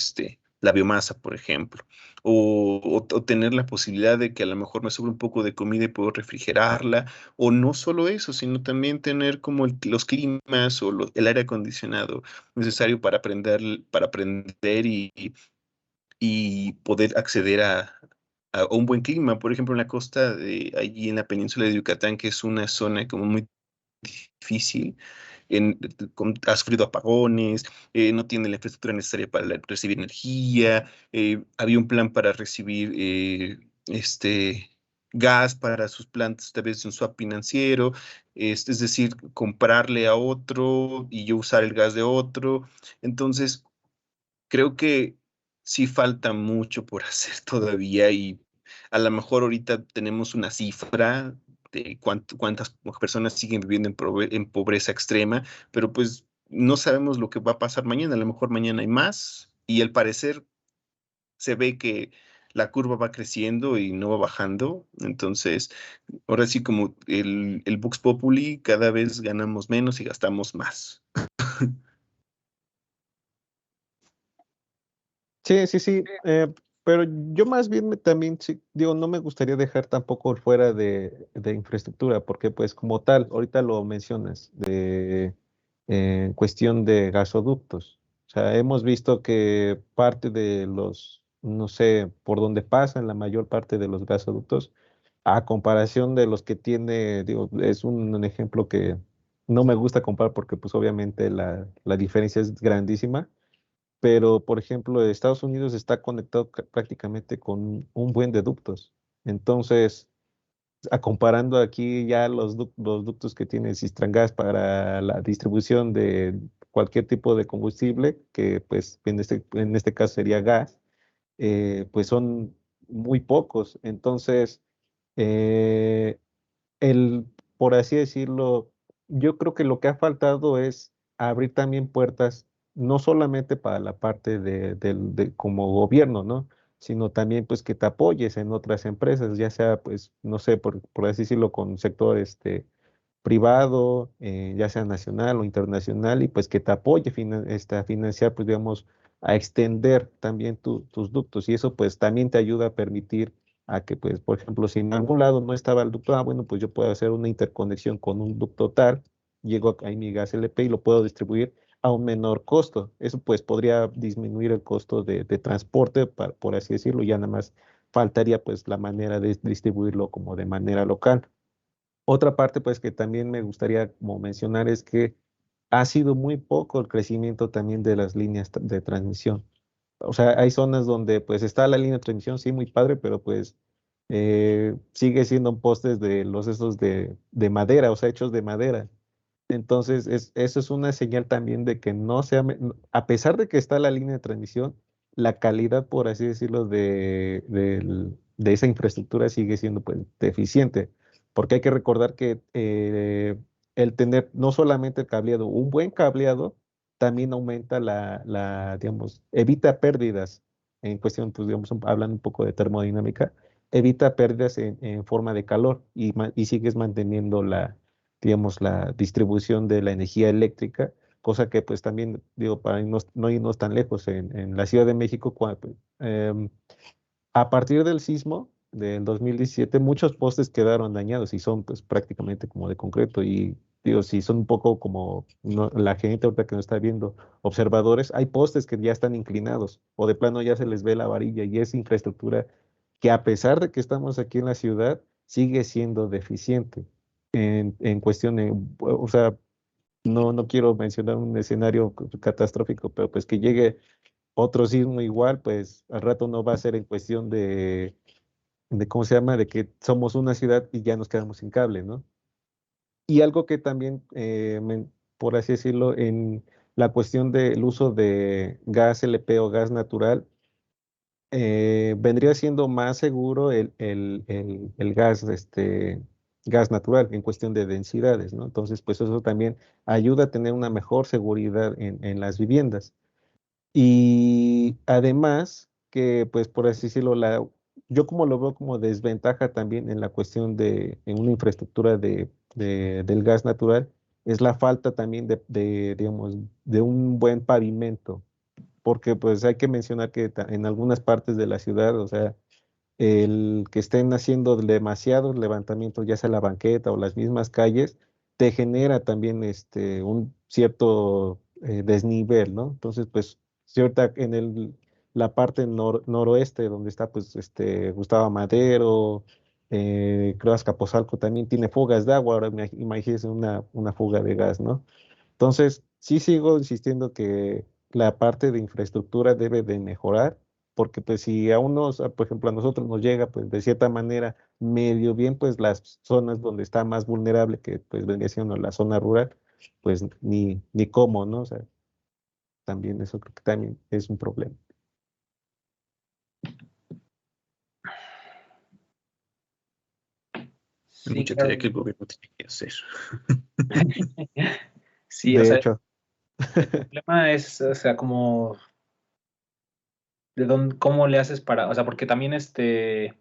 la biomasa, por ejemplo, o tener la posibilidad de que a lo mejor me sobre un poco de comida y puedo refrigerarla, o no solo eso, sino también tener como los climas o el aire acondicionado necesario para aprender y poder acceder a un buen clima. Por ejemplo, en la costa de allí en la península de Yucatán, que es una zona como muy difícil. Ha sufrido apagones, no tiene la infraestructura necesaria para recibir energía, había un plan para recibir gas para sus plantas a través de un swap financiero, es decir, comprarle a otro y yo usar el gas de otro. Entonces, creo que sí falta mucho por hacer todavía y a lo mejor ahorita tenemos una cifra de cuántas personas siguen viviendo en pobreza extrema, pero pues no sabemos lo que va a pasar mañana. A lo mejor mañana hay más y al parecer se ve que la curva va creciendo y no va bajando. Entonces, ahora sí como el Vox Populi, cada vez ganamos menos y gastamos más. Sí, sí, sí, pero yo más bien también, sí, digo, no me gustaría dejar tampoco fuera de infraestructura, porque pues como tal, ahorita lo mencionas, en cuestión de gasoductos. O sea, hemos visto que parte de los, no sé, por dónde pasan la mayor parte de los gasoductos, a comparación de los que tiene, digo, es un ejemplo que no me gusta comparar porque pues obviamente la diferencia es grandísima, pero por ejemplo, Estados Unidos está conectado prácticamente con un buen de ductos. Entonces, comparando aquí ya los ductos que tiene Sistrangas para la distribución de cualquier tipo de combustible, que pues en este caso sería gas, pues son muy pocos. Entonces, eh, el, por así decirlo, yo creo que lo que ha faltado es abrir también puertas, no solamente para la parte como gobierno, ¿no? Sino también pues que te apoyes en otras empresas, ya sea pues, no sé, por así decirlo, con sector privado, ya sea nacional o internacional, y pues que te apoye a financiar, pues digamos, a extender también tus ductos, y eso pues también te ayuda a permitir a que, pues, por ejemplo, si en algún lado no estaba el ducto, bueno, pues yo puedo hacer una interconexión con un ducto tal, llego ahí mi gas LP y lo puedo distribuir a un menor costo. Eso pues podría disminuir el costo de transporte, por así decirlo, ya nada más faltaría pues la manera de distribuirlo como de manera local. Otra parte, pues, que también me gustaría como mencionar es que ha sido muy poco el crecimiento también de las líneas de transmisión. O sea, hay zonas donde pues está la línea de transmisión, sí, muy padre, pero pues sigue siendo postes de los esos de madera, o sea, hechos de madera. Entonces, eso es una señal también de que no sea, a pesar de que está la línea de transmisión, la calidad, por así decirlo, de esa infraestructura sigue siendo pues deficiente, porque hay que recordar que el tener no solamente el cableado, un buen cableado, también aumenta digamos, evita pérdidas en cuestión, pues digamos, hablando un poco de termodinámica, evita pérdidas en forma de calor y sigues manteniendo digamos, la distribución de la energía eléctrica, cosa que pues también, digo, para no irnos tan lejos, en la Ciudad de México, em, a partir del sismo del 2017, muchos postes quedaron dañados y son pues prácticamente como de concreto y digo, si son un poco como la gente ahorita que nos está viendo, observadores, hay postes que ya están inclinados o de plano ya se les ve la varilla y es infraestructura que a pesar de que estamos aquí en la ciudad, sigue siendo deficiente en cuestión de, o sea, no quiero mencionar un escenario catastrófico, pero pues que llegue otro sismo igual, pues al rato no va a ser en cuestión ¿cómo se llama? De que somos una ciudad y ya nos quedamos sin cable, ¿no? Y algo que también, por así decirlo, en la cuestión del uso de gas LP o gas natural, vendría siendo más seguro el gas, gas natural en cuestión de densidades, ¿no? Entonces, pues eso también ayuda a tener una mejor seguridad en las viviendas. Y además que, pues por así decirlo, yo como lo veo como desventaja también en la cuestión en una infraestructura del gas natural, es la falta también digamos, de un buen pavimento, porque pues hay que mencionar que en algunas partes de la ciudad, o sea, el que estén haciendo demasiados levantamientos, ya sea la banqueta o las mismas calles, te genera también un cierto desnivel, ¿no? Entonces, pues, cierta la parte noroeste, donde está, pues, Gustavo Madero, creo Azcapotzalco también tiene fugas de agua, ahora imagínense una fuga de gas, ¿no? Entonces, sí sigo insistiendo que la parte de infraestructura debe de mejorar, porque pues si a unos, por ejemplo, a nosotros nos llega, pues de cierta manera medio bien, pues las zonas donde está más vulnerable, que pues vendría siendo la zona rural, pues ni cómo, ¿no? O sea, también eso creo que también es un problema. Hay Sí, mucha claro. tarea que el gobierno tiene que hacer. Sí, o De sea, hecho, el problema es, o sea, como de dónde, cómo le haces para, o sea, porque también es el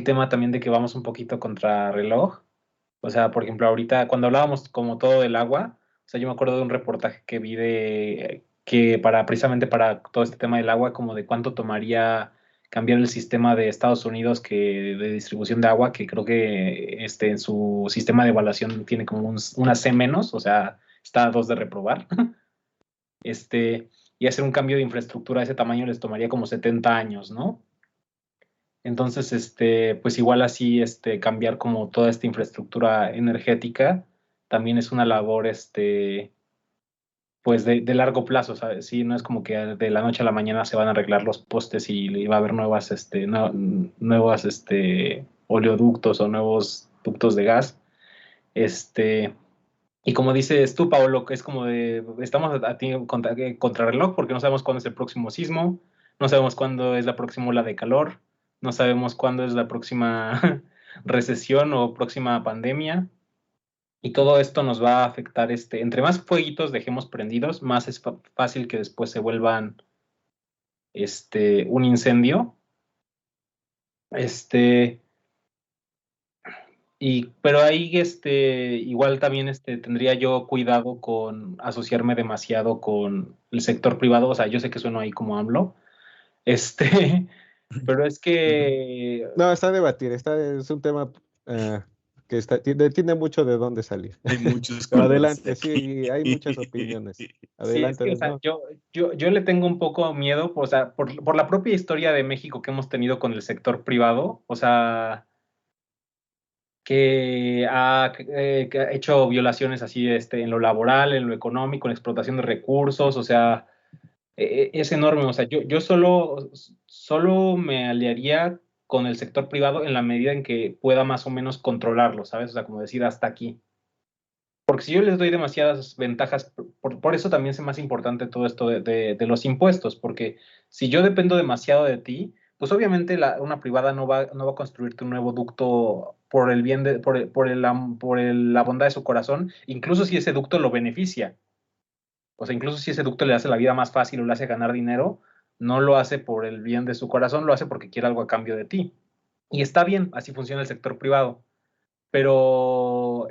tema también de que vamos un poquito contra reloj. O sea, por ejemplo, ahorita cuando hablábamos como todo del agua, o sea, yo me acuerdo de un reportaje que vi de que precisamente para todo este tema del agua, como de cuánto tomaría cambiar el sistema de Estados Unidos de distribución de agua, que creo que en su sistema de evaluación tiene como una C menos, o sea, está a 2 de reprobar. Y hacer un cambio de infraestructura de ese tamaño les tomaría como 70 años, ¿no? Entonces, pues igual así, cambiar como toda esta infraestructura energética también es una labor, pues de largo plazo, ¿sabes? Sí, no es como que de la noche a la mañana se van a arreglar los postes y va a haber nuevas, oleoductos o nuevos ductos de gas. Este, y como dices tú, Paolo, que es como de, estamos a ti contrarreloj porque no sabemos cuándo es el próximo sismo, no sabemos cuándo es la próxima ola de calor, no sabemos cuándo es la próxima recesión o próxima pandemia. Y todo esto nos va a afectar, entre más fueguitos dejemos prendidos, más es fácil que después se vuelvan, un incendio. Este, pero ahí, igual también, tendría yo cuidado con asociarme demasiado con el sector privado. O sea, yo sé que sueno ahí como AMLO, este, pero es que, no, está a debatir, es un tema que tiene mucho de dónde salir. Hay muchos Pero colores adelante, aquí. sí, hay muchas opiniones. sí, es Adelante, que, o sea, ¿no? yo le tengo un poco miedo, o sea, por la propia historia de México que hemos tenido con el sector privado, o sea, que ha hecho violaciones así, en lo laboral, en lo económico, en la explotación de recursos, o sea, es enorme. O sea, yo solo me aliaría con el sector privado en la medida en que pueda más o menos controlarlo, ¿sabes? O sea, como decir hasta aquí. Porque si yo les doy demasiadas ventajas, por eso también es más importante todo esto de los impuestos, porque si yo dependo demasiado de ti, pues obviamente una privada no va a construirte un nuevo ducto por el bien la bondad de su corazón, incluso si ese ducto lo beneficia. O sea, incluso si ese ducto le hace la vida más fácil o le hace ganar dinero, no lo hace por el bien de su corazón, lo hace porque quiere algo a cambio de ti. Y está bien, así funciona el sector privado. Pero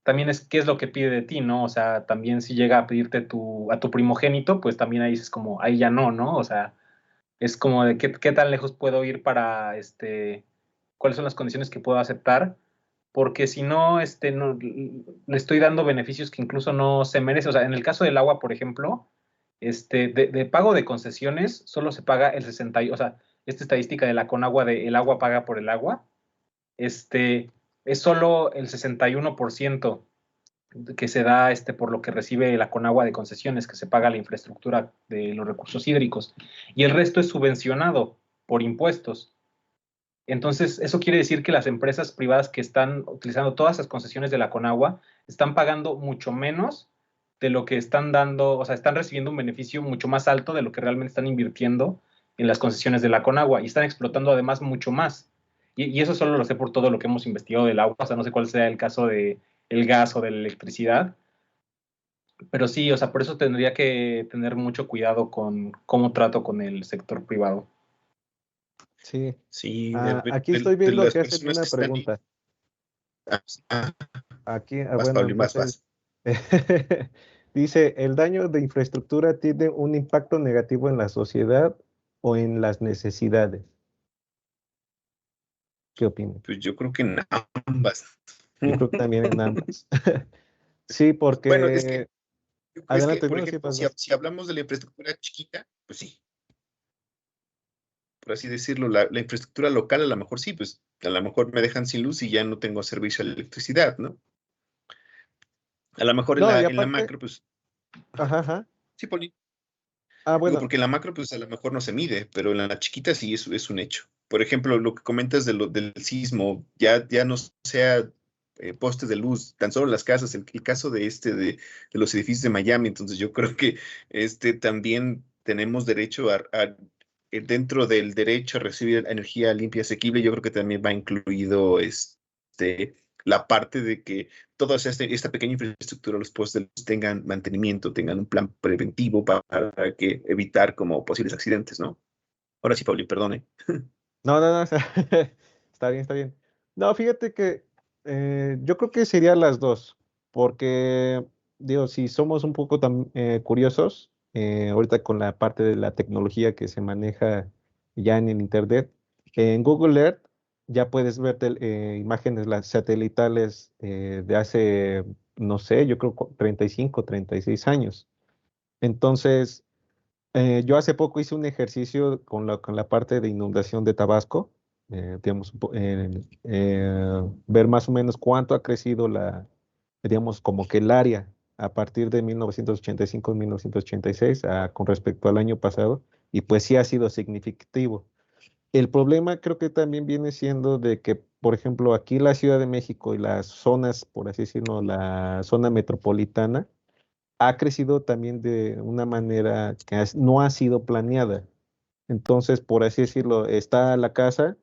también es qué es lo que pide de ti, ¿no? O sea, también si llega a pedirte a tu primogénito, pues también ahí es como, ahí ya no, ¿no? O sea, es como de qué tan lejos puedo ir para, cuáles son las condiciones que puedo aceptar, porque si no, no, le estoy dando beneficios que incluso no se merece. O sea, en el caso del agua, por ejemplo, de pago de concesiones, solo se paga el 60, o sea, esta estadística de la Conagua de el agua paga por el agua, es solo el 61% que se da, por lo que recibe la Conagua de concesiones, que se paga la infraestructura de los recursos hídricos, y el resto es subvencionado por impuestos. Entonces, eso quiere decir que las empresas privadas que están utilizando todas las concesiones de la Conagua están pagando mucho menos de lo que están dando, o sea, están recibiendo un beneficio mucho más alto de lo que realmente están invirtiendo en las concesiones de la Conagua y están explotando además mucho más. Y eso solo lo sé por todo lo que hemos investigado del agua, o sea, no sé cuál sea el caso de el gas o de la electricidad, pero sí, o sea, por eso tendría que tener mucho cuidado con cómo trato con el sector privado. Sí. Sí, Aquí estoy de viendo las que hacen personas una que están. pregunta. Ah, ah, Aquí, Vas, bueno, Pablo, más entonces, vas. dice, ¿el daño de infraestructura tiene un impacto negativo en la sociedad o en las necesidades? ¿Qué opinas? Pues yo creo que en ambas. Yo creo que también en ambas. Sí, Bueno, es que, porque, es que, adelante, por no, sí, ejemplo, vas. si hablamos de la infraestructura chiquita, pues sí. por así decirlo, la infraestructura local, a lo mejor sí, pues a lo mejor me dejan sin luz y ya no tengo servicio de electricidad, ¿no? A lo mejor No, y en la aparte, macro, pues, ajá, ajá, ajá. sí, Poli. Ah, Digo, bueno, porque en la macro, pues a lo mejor no se mide, pero en la chiquita sí es un hecho. Por ejemplo, lo que comentas del sismo, ya no sea postes de luz, tan solo las casas, el caso de los edificios de Miami, entonces yo creo que también tenemos derecho dentro del derecho a recibir energía limpia, asequible, yo creo que también va incluido la parte de que toda esta pequeña infraestructura, los postes de luz tengan mantenimiento, tengan un plan preventivo para que evitar como posibles accidentes, ¿no? Ahora sí, Pauli, perdone. no, no, no, o sea, está bien, está bien. No, fíjate que yo creo que serían las dos, porque, digo, si somos un poco curiosos, ahorita con la parte de la tecnología que se maneja ya en el Internet, en Google Earth ya puedes ver imágenes las satelitales de hace, no sé, yo creo 35, 36 años. Entonces, yo hace poco hice un ejercicio con la parte de inundación de Tabasco, digamos, ver más o menos cuánto ha crecido digamos, como que el área a partir de 1985, 1986, con respecto al año pasado, y pues sí ha sido significativo. El problema creo que también viene siendo de que, por ejemplo, aquí la Ciudad de México y las zonas, por así decirlo, la zona metropolitana, ha crecido también de una manera que no ha sido planeada. Entonces, por así decirlo, está la casa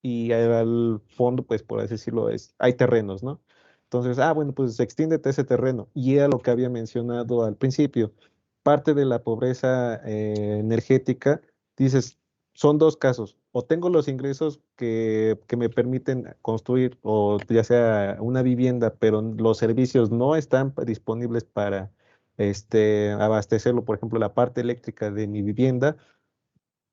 y al fondo, pues por así decirlo, hay terrenos, ¿no? Entonces, bueno, pues extiéndete ese terreno. Y era lo que había mencionado al principio. Parte de la pobreza energética, dices, son dos casos. O tengo los ingresos que me permiten construir, o ya sea una vivienda, pero los servicios no están disponibles para abastecerlo, por ejemplo, la parte eléctrica de mi vivienda,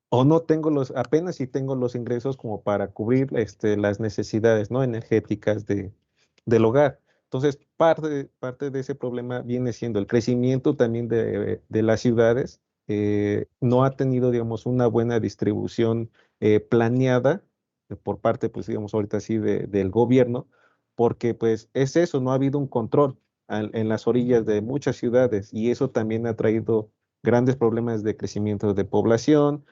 o no tengo apenas si tengo los ingresos como para cubrir las necesidades, ¿no? Energéticas del hogar. Entonces, parte de ese problema viene siendo el crecimiento también de las ciudades. No ha tenido, digamos, una buena distribución planeada por parte, pues, digamos, ahorita sí, del gobierno, porque, pues, es eso, no ha habido un control en las orillas de muchas ciudades, y eso también ha traído grandes problemas de crecimiento de población,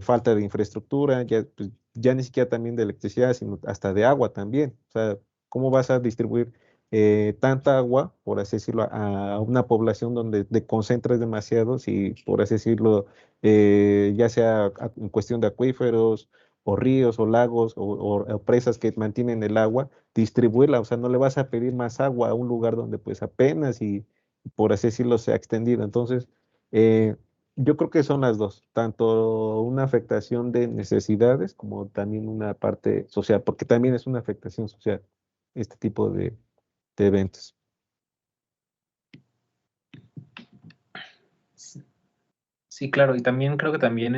falta de infraestructura, ya, pues, ya ni siquiera también de electricidad, sino hasta de agua también. O sea, ¿cómo vas a distribuir tanta agua, por así decirlo, a una población donde te concentras demasiado, si, por así decirlo, ya sea en cuestión de acuíferos, o ríos, o lagos, o presas que mantienen el agua, distribuirla? O sea, no le vas a pedir más agua a un lugar donde pues apenas y, por así decirlo, se ha extendido. Entonces, eh, yo creo que son las dos, tanto una afectación de necesidades como también una parte social, porque también es una afectación social este tipo de eventos. Sí, claro, y también creo que también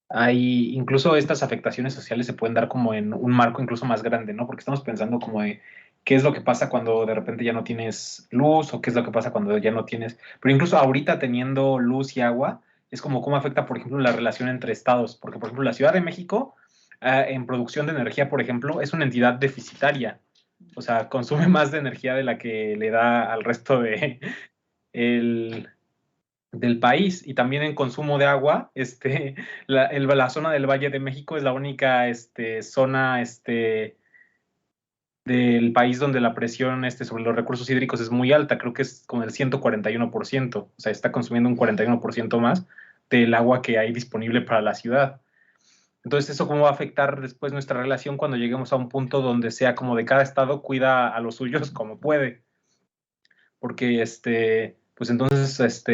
hay, incluso estas afectaciones sociales se pueden dar como en un marco incluso más grande, ¿no? Porque estamos pensando como de qué es lo que pasa cuando de repente ya no tienes luz o qué es lo que pasa cuando ya no tienes, pero incluso ahorita teniendo luz y agua, es como cómo afecta, por ejemplo, la relación entre estados, porque por ejemplo la Ciudad de México, en producción de energía, por ejemplo, es una entidad deficitaria, o sea, consume más de energía de la que le da al resto el, del país, y también en consumo de agua, la zona del Valle de México es la única zona del país donde la presión sobre los recursos hídricos es muy alta, creo que es con el 141%, o sea, está consumiendo un 41% más del agua que hay disponible para la ciudad. Entonces, ¿eso cómo va a afectar después nuestra relación cuando lleguemos a un punto donde sea como de cada estado cuida a los suyos como puede? Porque pues entonces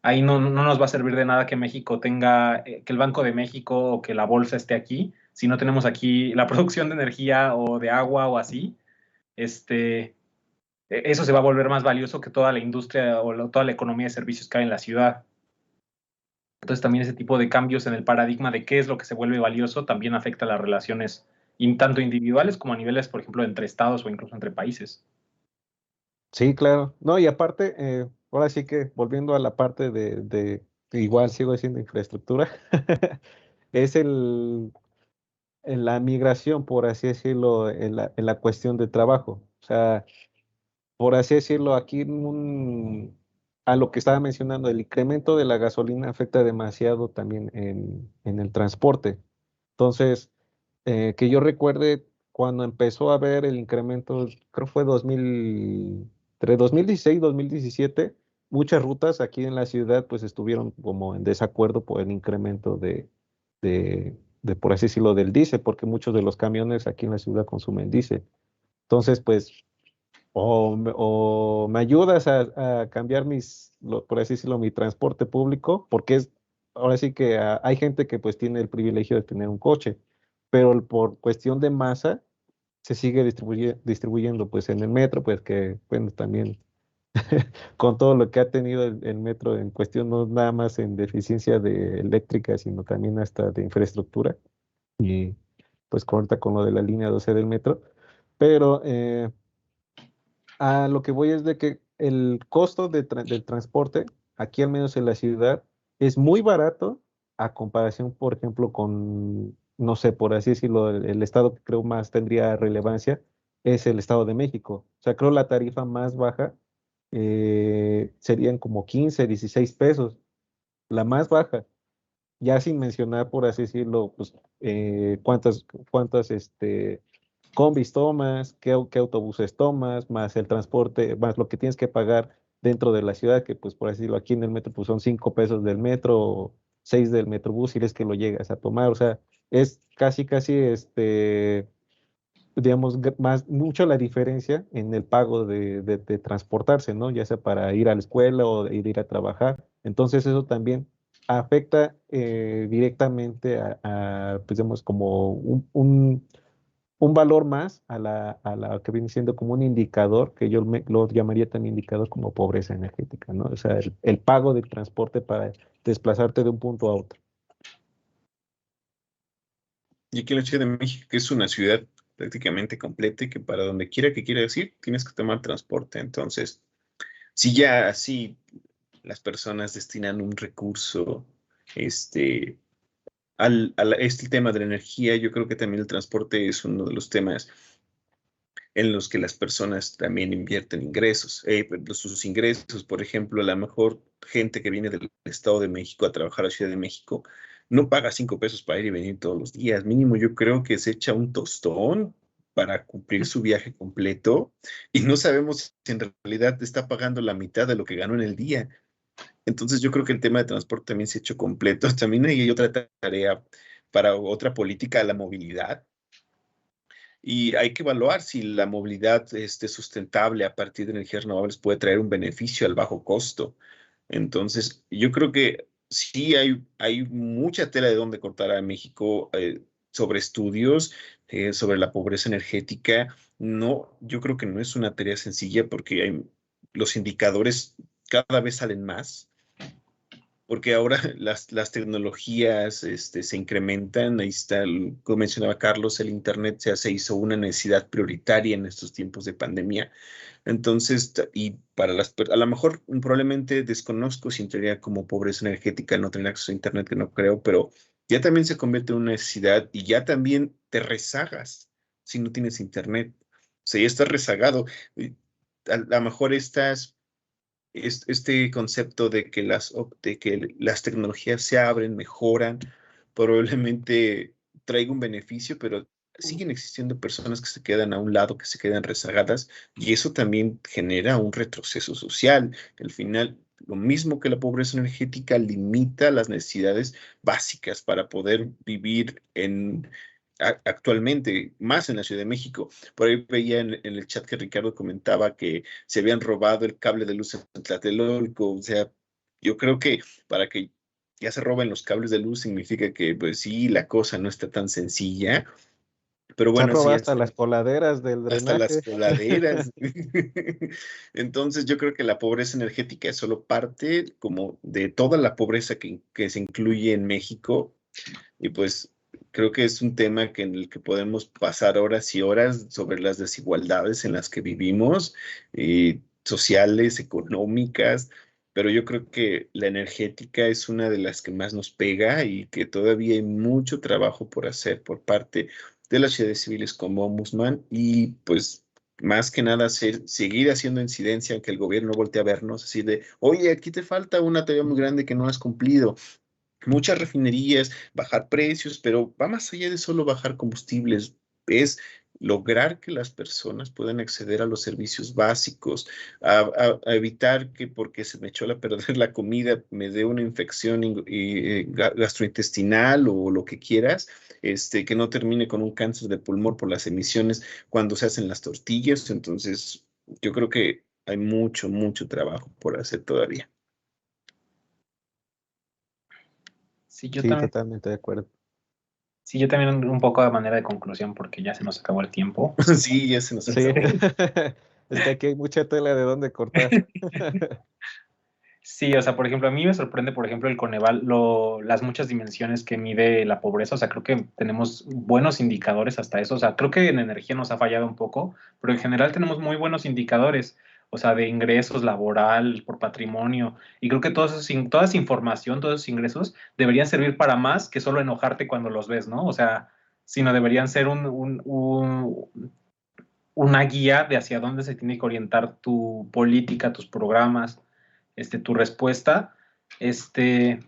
ahí no nos va a servir de nada que México tenga, que el Banco de México o que la bolsa esté aquí, si no tenemos aquí la producción de energía o de agua o así. Eso se va a volver más valioso que toda la industria o toda la economía de servicios que hay en la ciudad. Entonces también ese tipo de cambios en el paradigma de qué es lo que se vuelve valioso también afecta las relaciones tanto individuales como a niveles, por ejemplo, entre estados o incluso entre países. Sí, claro. No, y aparte, ahora sí que volviendo a la parte igual sigo haciendo infraestructura, es la migración, por así decirlo, en la cuestión de trabajo. O sea, por así decirlo, aquí a lo que estaba mencionando, el incremento de la gasolina afecta demasiado también en el transporte. Entonces, que yo recuerde, cuando empezó a haber el incremento, creo fue entre 2016 y 2017, muchas rutas aquí en la ciudad pues estuvieron como en desacuerdo por el incremento por así decirlo, del diésel, porque muchos de los camiones aquí en la ciudad consumen diésel. Entonces, pues o me ayudas a cambiar por así decirlo, mi transporte público, porque ahora sí que hay gente que pues tiene el privilegio de tener un coche, pero por cuestión de masa se sigue distribuyendo pues en el metro, pues que bueno, también con todo lo que ha tenido el metro en cuestión no nada más en deficiencia de eléctrica, sino también hasta de infraestructura, y pues corta con lo de la línea 12 del metro, pero a lo que voy es de que el costo del transporte, aquí al menos en la ciudad, es muy barato a comparación, por ejemplo, con, no sé, por así decirlo, el estado que creo más tendría relevancia es el Estado de México. O sea, creo la tarifa más baja serían como 15, 16 pesos, la más baja. Ya sin mencionar, por así decirlo, pues cuántas combis tomas, qué autobuses tomas, más el transporte, más lo que tienes que pagar dentro de la ciudad, que pues por así decirlo, aquí en el metro pues son 5 pesos del metro, o 6 del metrobús, si es que lo llegas a tomar. O sea, es casi, digamos, mucho la diferencia en el pago de transportarse, ¿no? Ya sea para ir a la escuela o de ir a trabajar. Entonces eso también afecta directamente pues digamos, como un valor más a la que viene siendo como un indicador, que yo lo llamaría también indicador como pobreza energética, ¿no? O sea, el pago del transporte para desplazarte de un punto a otro. Y aquí en la Ciudad de México, que es una ciudad prácticamente completa y que para donde quiera que quieras ir, tienes que tomar transporte. Entonces, si ya así las personas destinan un recurso, este, este tema de la energía, yo creo que también el transporte es uno de los temas en los que las personas también invierten ingresos, sus ingresos, por ejemplo, a lo mejor gente que viene del Estado de México a trabajar a Ciudad de México no paga 5 pesos para ir y venir todos los días, mínimo yo creo que se echa un tostón para cumplir su viaje completo y no sabemos si en realidad está pagando la mitad de lo que ganó en el día. Entonces yo creo que el tema de transporte también se ha hecho completo. También hay otra tarea para otra política, la movilidad. Y hay que evaluar si la movilidad sustentable a partir de energías renovables puede traer un beneficio al bajo costo. Entonces, yo creo que sí hay mucha tela de donde cortar a México sobre estudios, sobre la pobreza energética. No, yo creo que no es una tarea sencilla porque los indicadores cada vez salen más porque ahora las tecnologías se incrementan. Ahí está, como mencionaba Carlos, el Internet se hizo una necesidad prioritaria en estos tiempos de pandemia. Entonces, y para a lo mejor probablemente desconozco si entraría como pobreza energética, no tener acceso a Internet, que no creo, pero ya también se convierte en una necesidad y ya también te rezagas si no tienes Internet. O sea, ya estás rezagado. Y a lo mejor estás este concepto de que las tecnologías se abren, mejoran, probablemente traiga un beneficio, pero siguen existiendo personas que se quedan a un lado, que se quedan rezagadas, y eso también genera un retroceso social. Al final, lo mismo que la pobreza energética limita las necesidades básicas para poder vivir actualmente, más en la Ciudad de México. Por ahí veía en el chat que Ricardo comentaba que se habían robado el cable de luz en Tlatelolco. O sea, yo creo que para que ya se roben los cables de luz significa que, pues sí, la cosa no está tan sencilla. Pero Se han bueno, sí, robado hasta las coladeras del hasta las drenaje. coladeras. Entonces, yo creo que la pobreza energética es solo parte como de toda la pobreza que se incluye en México. Y pues creo que es un tema en el que podemos pasar horas y horas sobre las desigualdades en las que vivimos, sociales, económicas. pero yo creo que la energética es una de las que más nos pega y que todavía hay mucho trabajo por hacer por parte de las sociedades civiles como Ombudsman y pues más que nada seguir haciendo incidencia, aunque el gobierno voltee a vernos así de, oye, aquí te falta una tarea muy grande que no has cumplido. Muchas refinerías, bajar precios, pero va más allá de solo bajar combustibles, es lograr que las personas puedan acceder a los servicios básicos, a evitar que porque se me echó a perder la comida me dé una infección gastrointestinal o lo que quieras, que no termine con un cáncer de pulmón por las emisiones cuando se hacen las tortillas. Entonces, yo creo que hay mucho, mucho trabajo por hacer todavía. Sí, yo Sí, también, totalmente de acuerdo. sí, yo también un poco a manera de conclusión, porque ya se nos acabó el tiempo. Sí, ya se nos Sí, acabó. es que aquí hay mucha tela de dónde cortar. Sí, o sea, por ejemplo, a mí me sorprende, por ejemplo, el Coneval, las muchas dimensiones que mide la pobreza. O sea, creo que tenemos buenos indicadores hasta eso. O sea, creo que en energía nos ha fallado un poco, pero en general tenemos muy buenos indicadores, o sea, de ingresos laboral, por patrimonio. Y creo que toda esa información, todos esos ingresos deberían servir para más que solo enojarte cuando los ves, ¿no? O sea, sino deberían ser una guía de hacia dónde se tiene que orientar tu política, tus programas, tu respuesta, este,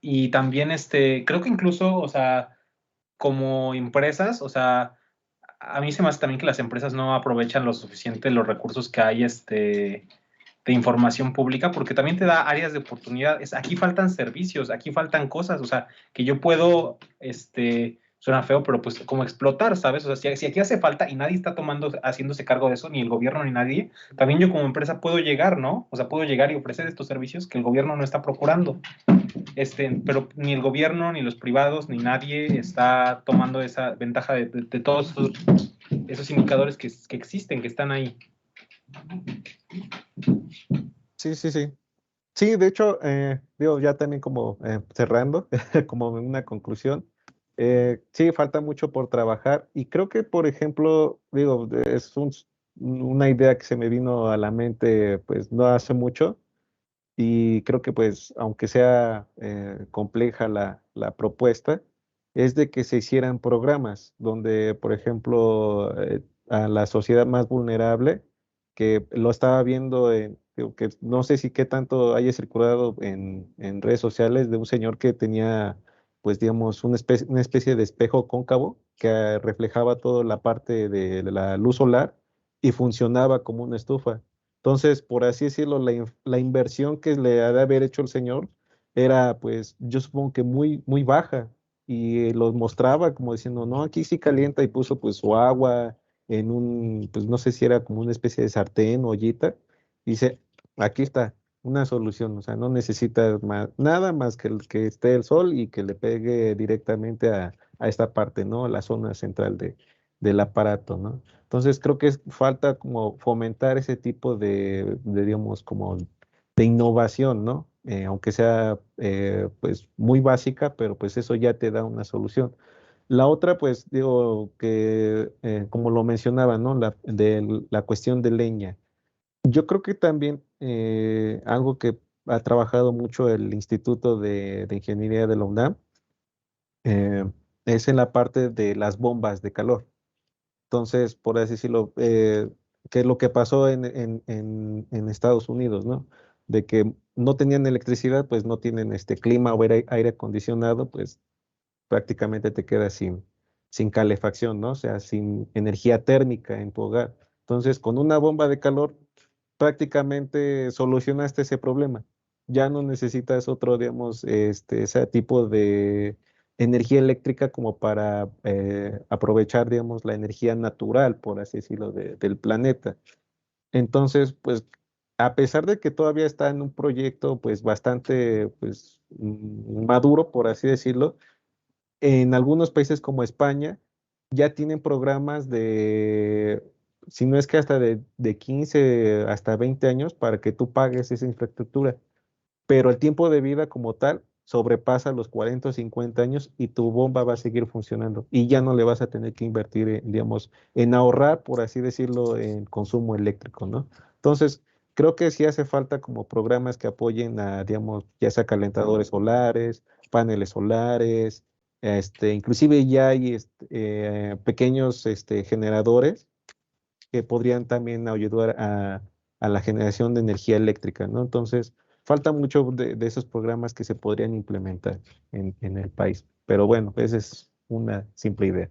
y también, creo que incluso, o sea, como empresas, o sea, a mí se me hace también que las empresas no aprovechan lo suficiente los recursos que hay, de información pública, porque también te da áreas de oportunidad. Aquí faltan servicios, aquí faltan cosas, o sea, que yo puedo, suena feo, pero pues como explotar, ¿sabes? O sea, si aquí hace falta y nadie está haciéndose cargo de eso, ni el gobierno ni nadie, también yo como empresa puedo llegar, ¿no? O sea, puedo llegar y ofrecer estos servicios que el gobierno no está procurando. Pero ni el gobierno, ni los privados, ni nadie está tomando esa ventaja de todos esos indicadores que existen, que están ahí. Sí, sí, sí. Sí, de hecho, digo, ya también como cerrando, como una conclusión, sí, falta mucho por trabajar y creo que, por ejemplo, digo, es una idea que se me vino a la mente, pues, no hace mucho y creo que, pues, aunque sea compleja la propuesta, es de que se hicieran programas donde, por ejemplo, a la sociedad más vulnerable, que lo estaba viendo digo, que no sé si qué tanto haya circulado en redes sociales de un señor que tenía, pues, digamos, una especie de espejo cóncavo que reflejaba toda la parte de la luz solar y funcionaba como una estufa. Entonces, por así decirlo, la inversión que le ha de haber hecho el señor era, pues, yo supongo que muy, muy baja. Y los mostraba como diciendo, no, aquí sí calienta y puso pues su agua en pues no sé si era como una especie de sartén o ollita. Y dice, aquí está, una solución. O sea, no necesita nada más que, que esté el sol y que le pegue directamente a esta parte, ¿no? La zona central del aparato, ¿no? Entonces creo que falta como fomentar ese tipo digamos, como de innovación, ¿no? Aunque sea pues muy básica, pero pues eso ya te da una solución. La otra, pues digo que, como lo mencionaba, ¿no? La cuestión de leña. Yo creo que también algo que ha trabajado mucho el Instituto de Ingeniería de la UNAM eh, es en la parte de las bombas de calor. Entonces, por así decirlo, que es lo que pasó en Estados Unidos, ¿no? De que no tenían electricidad, pues no tienen este clima o aire acondicionado, pues prácticamente te quedas sin calefacción, ¿no? O sea, sin energía térmica en tu hogar. Entonces, con una bomba de calor, prácticamente solucionaste ese problema. Ya no necesitas otro, digamos, ese tipo de energía eléctrica como para aprovechar, digamos, la energía natural, por así decirlo, del planeta. Entonces, pues, a pesar de que todavía está en un proyecto, pues, bastante, pues, maduro, por así decirlo, en algunos países como España ya tienen programas si no es que hasta de 15 hasta 20 años para que tú pagues esa infraestructura, pero el tiempo de vida como tal sobrepasa los 40 o 50 años y tu bomba va a seguir funcionando y ya no le vas a tener que invertir, digamos, en ahorrar, por así decirlo, en consumo eléctrico, ¿no? Entonces, creo que sí hace falta como programas que apoyen a, digamos, ya sea calentadores solares, paneles solares, inclusive ya hay pequeños generadores que podrían también ayudar a la generación de energía eléctrica, ¿no? Entonces, falta mucho de esos programas que se podrían implementar en el país. Pero bueno, esa es una simple idea.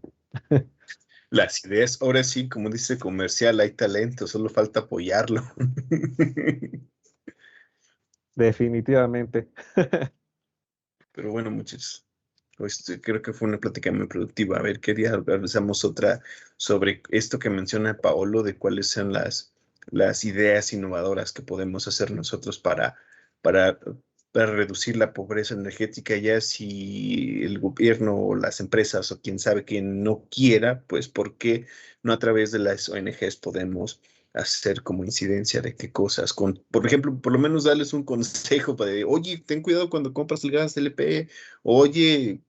Las ideas, ahora sí, como dice comercial, hay talento, solo falta apoyarlo. Definitivamente. Pero bueno, muchachos, pues creo que fue una plática muy productiva. A ver, qué día realizamos otra sobre esto que menciona Paolo, de cuáles son las ideas innovadoras que podemos hacer nosotros para, para reducir la pobreza energética, ya si el gobierno o las empresas o quién sabe quién no quiera, pues ¿por qué no a través de las ONGs podemos hacer como incidencia de qué cosas? Por ejemplo, por lo menos darles un consejo para, oye, ten cuidado cuando compras el gas LP, oye,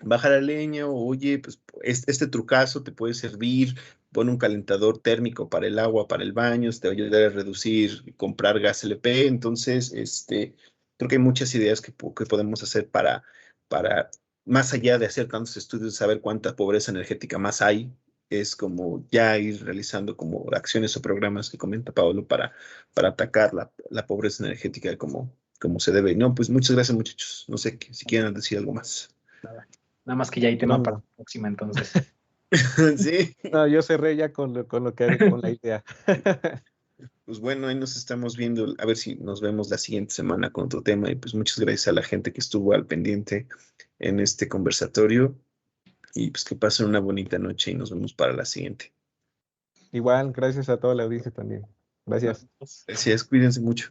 baja la leña, o oye, pues este trucazo te puede servir, pon un calentador térmico para el agua, para el baño, te va a ayudar a reducir, comprar gas LP. Entonces, creo que hay muchas ideas que podemos hacer para, más allá de hacer tantos estudios, saber cuánta pobreza energética más hay, es como ya ir realizando como acciones o programas que comenta Pablo para atacar la pobreza energética como se debe. No, pues muchas gracias, muchachos. No sé si quieren decir algo más. Nada más que ya hay tema No, para no. la próxima, entonces. Sí. No, yo cerré ya con lo que haré con la idea. Pues bueno, ahí nos estamos viendo, a ver si nos vemos la siguiente semana con otro tema. Y pues muchas gracias a la gente que estuvo al pendiente en este conversatorio. Y pues que pasen una bonita noche y nos vemos para la siguiente. Igual, gracias a toda la audiencia también. Gracias. Gracias, cuídense mucho.